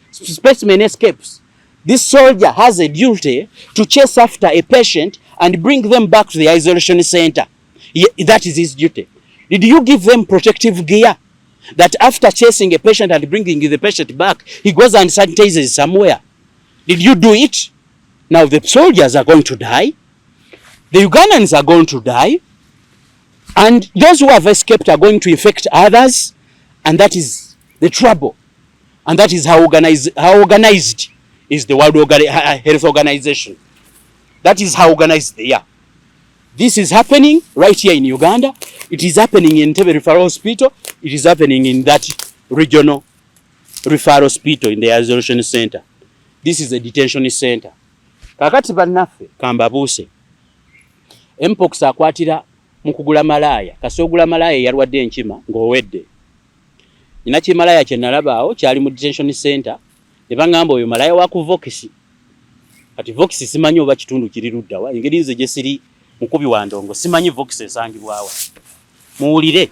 Speaker 1: this soldier has a duty to chase after a patient and bring them back to the isolation center. That is his duty. Did you give them protective gear that after chasing a patient and bringing the patient back, he goes and sanitizes somewhere? Did you do it? Now the soldiers are going to die. The Ugandans are going to die. And those who have escaped are going to infect others. And that is the trouble. And that is how organized is the World Health Organization. That is how organized they are. This is happening right here in Uganda. It is happening in Entebbe Referral Hospital. It is happening in that regional referral hospital in the isolation center. This is a detention center. Kakati bannaffe kambabuuse. Mpox akwatira mu kugula malaaya. Kasi ogula malaaya yalwadde enkima ng'owedde. Nina kimalaya kye nalaba awo kyali mu detention center. Ne bangamba oyo malaaya wa ku Vokisi Kati Vox simanyi oba kitundu kiri luddawa engeri nze gye siri mukubi wa ndongo simanyi Vox esangibwawa. Muwulire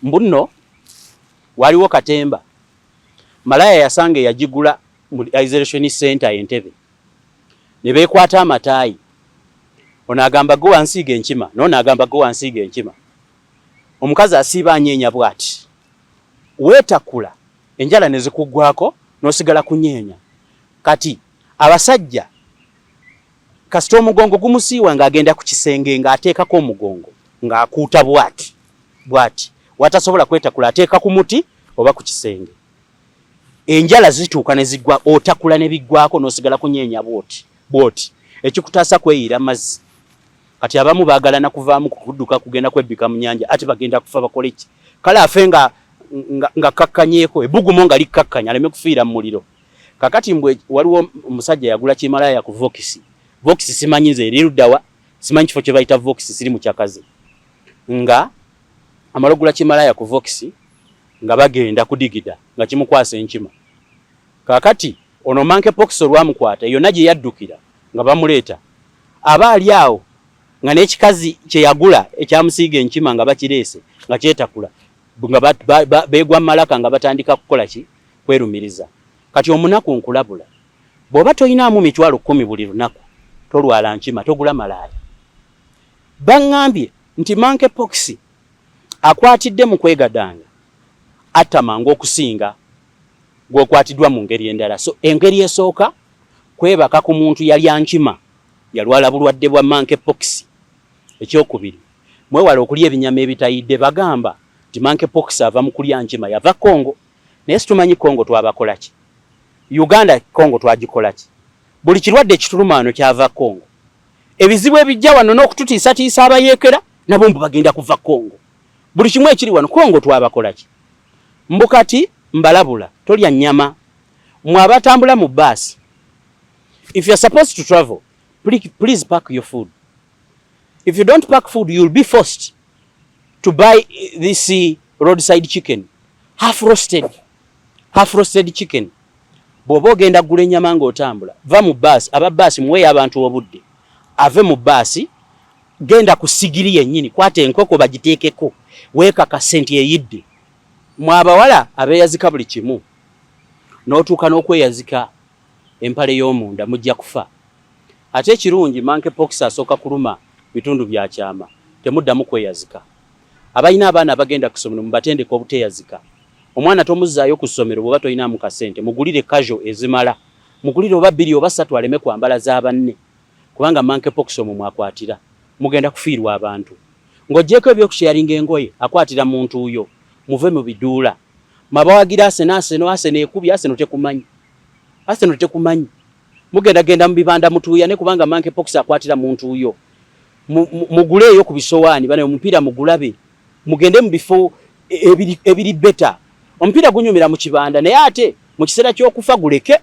Speaker 1: mbunno waliwo katemba malaya yasange yagigula mu isolation center Entebbe ne beekwata amataayi ono agamba go wansiiga enkima n'ono agamba go wansiiga enkima. Omukazi asiiba anyeenya bw'ati weetakula enjala ne zikuggwako n'osigala kunyeenya. Kati abasajja kasita omugongo gumusiiwa ng'agenda ku kisenge ng'ateekako omugongo ng'akuuta bw'ati watasobola kwetakula ateeka ku muti oba ku kisenge. Enjala zituuka ne ziggwa otakula ne biggwako n'osigala kunyeenya bw'oti ekikutaasa kweyiira mazzi. Kati abamu baagalana kuvaamu kudduka kugenda kwebbika mu nnyanja ate bagenda kufa bakole ki? Kale afe nga kakkanyeeko ebbugumo nga likkakkanya aleme kufiira mu muliro. Kakati mbwe waliwo omusajja yagula kimalaya ku Vox. Vox simanyi nze eri luddawa simanyi kifo kye bayita Vox siri mu kyakazi. Nga amalogula kimalaya ku Vox nga bagenda kudigida nga kimukwasa enkima. Kakati ono monkeypox olwamukwata yonna gye yaddukira nga bamuleeta aba ali awo nga n'ekikazi kye yagula ekyamusiiga enkima nga bakireese nga kyetakula nga beegwa malaka nga batandika kukola ki kwerumiriza. Kati omunaku nkulabula bw'oba toyinaamu $10,000 buli lunaku tolwala nkima togula malaaya. Baŋŋambye nti monkeypox akwatidde mu kwegadanga atta mangu okusinga gw'okwatiddwa mu ngeri endala. So engeri esooka kwebaka ku muntu yali ankima yalwala bulwadde bwa monkeypox. Ekyokubiri mwewale okulya ebinyama ebitayidde. Bagamba nti monkeypox ava mu kulya nkima yava Congo naye situmanyi Congo twabakola ki? Uganda Congo twagikola ki? Buli kirwadde ekitulumaano kyava Congo. Ebizibu ebijja wano n'okututiisatiisa abayeekera nabo mbu bagenda kuva Congo. Buli kimu ekiri wano Congo twabakola ki? Mbukati mbalabula tolya nnyama mwe abatambula mu bus. If you are supposed to travel, please pack your food. If you don't pack food, you'll be forced to buy this roadside chicken, half roasted chicken. Bw'oba ogenda kugula ennyama ng'otambula va mu bus. Aba bus muweeyo abantu obudde ave mu bus genda ku sigiri yennyini kwata enkoko bagiteekeko weekakase nti eyidde. Mwe abawala abeeyazika buli kimu n'otuuka n'okweyazika empale y'omunda mujja kufa. Ate ekirungi monkeypox asooka kuluma bitundu bya kyama temuddamu kweyazika. Abalina abaana bagenda ku ssomero mubatendeka obuteeyazika. Omwana tomuzzaayo ku ssomero bw'oba toyinaamu kasente mugulire casual ezimala mugulire oba 2 oba 3 aleme kwambala za banne kubanga monkeypox omwo mwakwatira mugenda kufiirwa abantu. Ng'oggyeko ebyokusharinga engoye akwatira muntu uyo muve mu biduula. Mabawagira aseno ekubye aseno tekumanyi mugenda mu bibanda mutuuya ne kubanga monkeypox akwatira muntu uyo. Muguleeyo ku bisowaani bane omupiira mugulabe mugende mu bifo ebiri beta. Omupiira gunyumira mu kibanda naye ate mu kiseera ky'okufa guleke.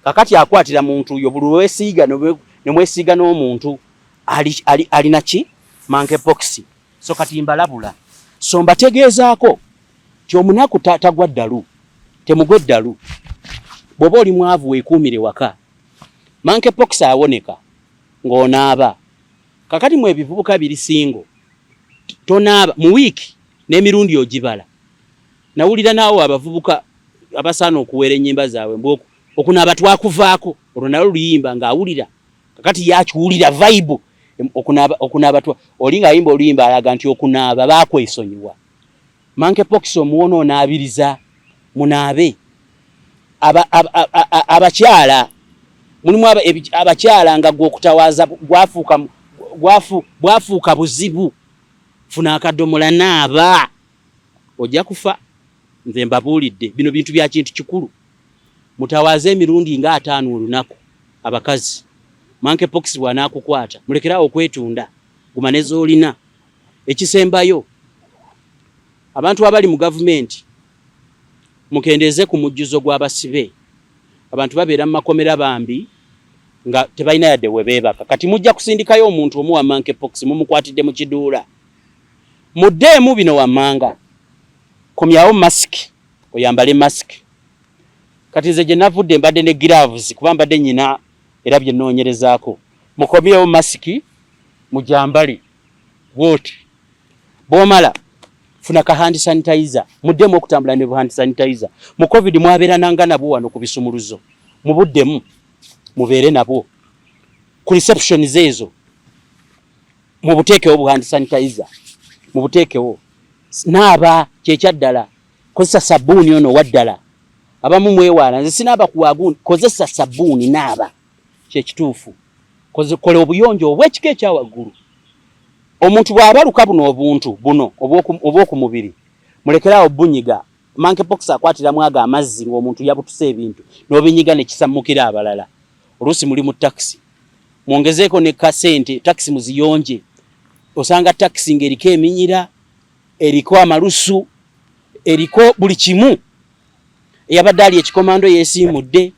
Speaker 1: Kakati akwatira muntu uyo buli weesiiga ne mwesiiga n'omuntu alina ki monkeypox. So kati mbalabula so mbategeezaako ti omunaku tagwa ddalu temugwe ddalu. Bw'oba oli mwavu weekuumire waka monkeypox awoneka ng'onaaba. Kakati mu ebivubuka biri singo tonaaba mu wiiki n'emirundi ogibala. Nawulira naawo abavubuka abasaana okuweera ennyimba zaabwe mbwoku okunaaba twakuvaako olwo nalo luyimba ng'awulira. Kakati yakiwulira vibe okunaaba oli ng'ayimba oluyimba alaga nti okunaaba baakwesonyiwa. Monkeypox omuwono onaabiriza munaabe. Abakyala mulimu abakyala nga gw'okutawaaza bwafuuka buzibu. Funa akadomola naaba ojja kufa. Nze mbabuulidde bino bintu bya kintu kikulu. Mutawaaze emirundi nga 5 olunaku abakazi. Monkeypox bw'anaakukwata mulekerawo okwetunda gumane z'olina. Ekisembayo abantu abali mu gavumenti mukendeeze ku mujjuzo gw'abasibe. Abantu babeera mu makomera bambi nga tebalina yadde we beebaka. Kati mujja kusindikayo omuntu omuwa monkeypox mumukwatidde mu kiduula. Muddeemu bino wammanga. Komyawo mask oyambale mask. Kati nze gye navudde mbadde ne gloves kuba mbadde nyina era bye nnoonyerezaako. Mukomyewo masiki mujambali bwoti bw'omala funa ka hand sanitizer muddemu okutambula ne hand sanitizer. Mu covid mwabeera nanga nabwo wano ku bisumuluzo mubuddemu mubeere nabwo ku reception zeezo mubuteekewo bu hand sanitizer mubuteekewo. Naaba kyekyaddala kozesa sabbuuni ono waddala abamu mwewaala nze sinaaba kuwaaguuni kozesa sabbuuni naaba kyekituufu kola obuyonjo obw'ekika ekyawaggulu. Omuntu bw'abaluka buno obuntu buno obw'oku mubiri mulekerawo bunyiga. Monkeypox akwatiramu ago amazzi ng'omuntu yabutuse ebintu n'obinyiga ne kisammukira abalala. Oluusi muli mu takisi mwongezeeko ne kasente takisi muziyonje. Osanga takisi ng'eriko eminyira eriko amalusu eriko buli kimu. Eyabadde ali ekikomando yeesiimudde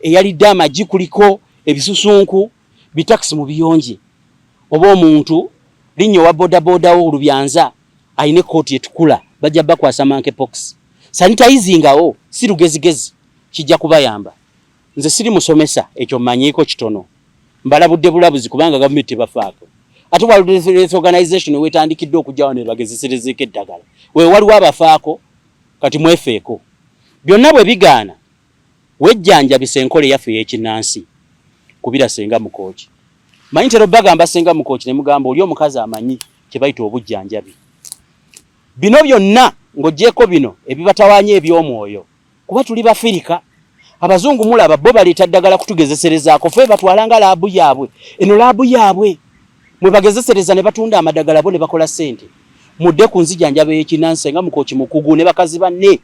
Speaker 1: eyalidde amagi kuliko ebisusunku bitakisi mu biyonje. Oba omuntu linnyo wa bodabodawo olubyanza ayine kooti etukula bajja bakwasa monkeypox. Sanitizingawo si lugezigezi kijja kubayamba. Nze siri musomesa ekyo mmanyiiko kitono. Mbalabudde bulabuzi kubanga gavumenti tebafaako. Ate World Health Organization wetandikidde okujjawo ne bagezeserezeko eddagala. Waliwo abafaako kati mwefeeko. Byonna bwe bigaana wejjanjabisa enkola yaffe y'ekinnansi kubira senga mukooki. Manyi tero bagamba senga mukooki ne mugamba oli omukazi amanyi kye bayita obujjanjabi. Bino byonna ng'oggyeko bino ebibatawaanya eby'omwoyo kuba tuli Bafirika. Abazungu mulaba bo baleeta ddagala kutugezeserezaako ffe batwalanga laabu yaabwe. Eno laabu yaabwe mwe bagezesereza ne batunda amadagala bo ne bakola ssente. Mudde ku nzijanjaba y'ekinnansi senga mukooki mukugu ne bakazi banne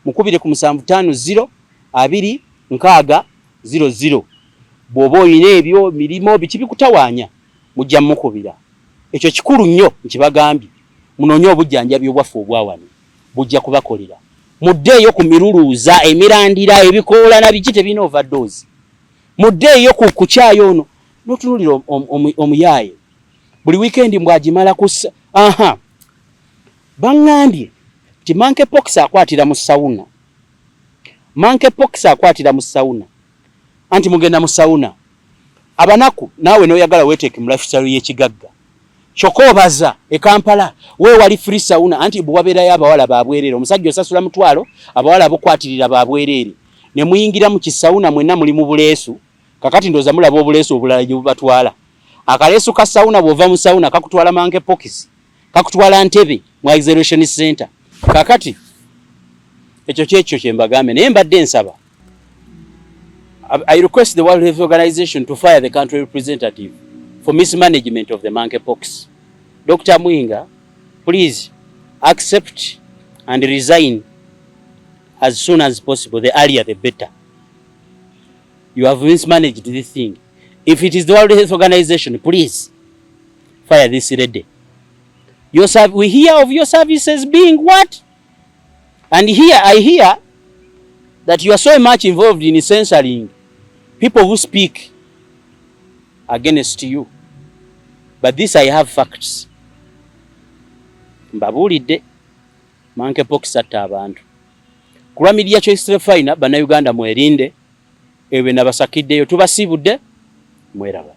Speaker 1: mukubire ku 75 0 2 6 00. Bw'oba olina ebyo mirimo biki bikutawaanya mujja mukubira. Ekyo kikulu nnyo nkibagambye. Munoonye obujjanjabi obwaffe obwawano bujja kubakolera. Muddeeyo ku miruluuza emirandira ebikoola na biki tebina overdose. Muddeeyo ku kyayo ono n'otunulira omuyaaye buli weekend mbwagimala kussa. Bangambye ti monkeypox akwatira mu sauna. Monkeypox akwatira mu sauna. Anti mugenda mu sauna. Abanaku naawe noyagala weteeke mu lifestyle y'ekigagga. Kyokka obaza e Kampala wali free sauna anti bwabeerayo abawala babwerere. Omusajja osasula mutwalo abawala abokwatirira babwerere. Ne muyingira mu kisauna mwenna muli mu buleesu. Kakati ndoza mulaba obuleesu obulala gye bubatwala. Akaleesu ka sauna bw'ova mu sauna kakutwala monkeypox. Kakutwala Entebbe mu isolation center. Kakati ekyo kyekyo kye mbagambe naye mbadde nsaba. I request the World Health Organization to fire the country representative for mismanagement of the monkeypox. Dr. Mwinga, please accept and resign as soon as possible. The earlier the better. You have mismanaged this thing. If it is the World Health Organization, please fire this lady. We hear of your services being what? And here I hear that you are so much involved in censoring people who speak against you. But this I have facts. Mbabulidde monkeypox atta abantu. Kulwa media choice fine bannayuganda mwerinde ewe nabasakiddeyo tubasibudde mweraba.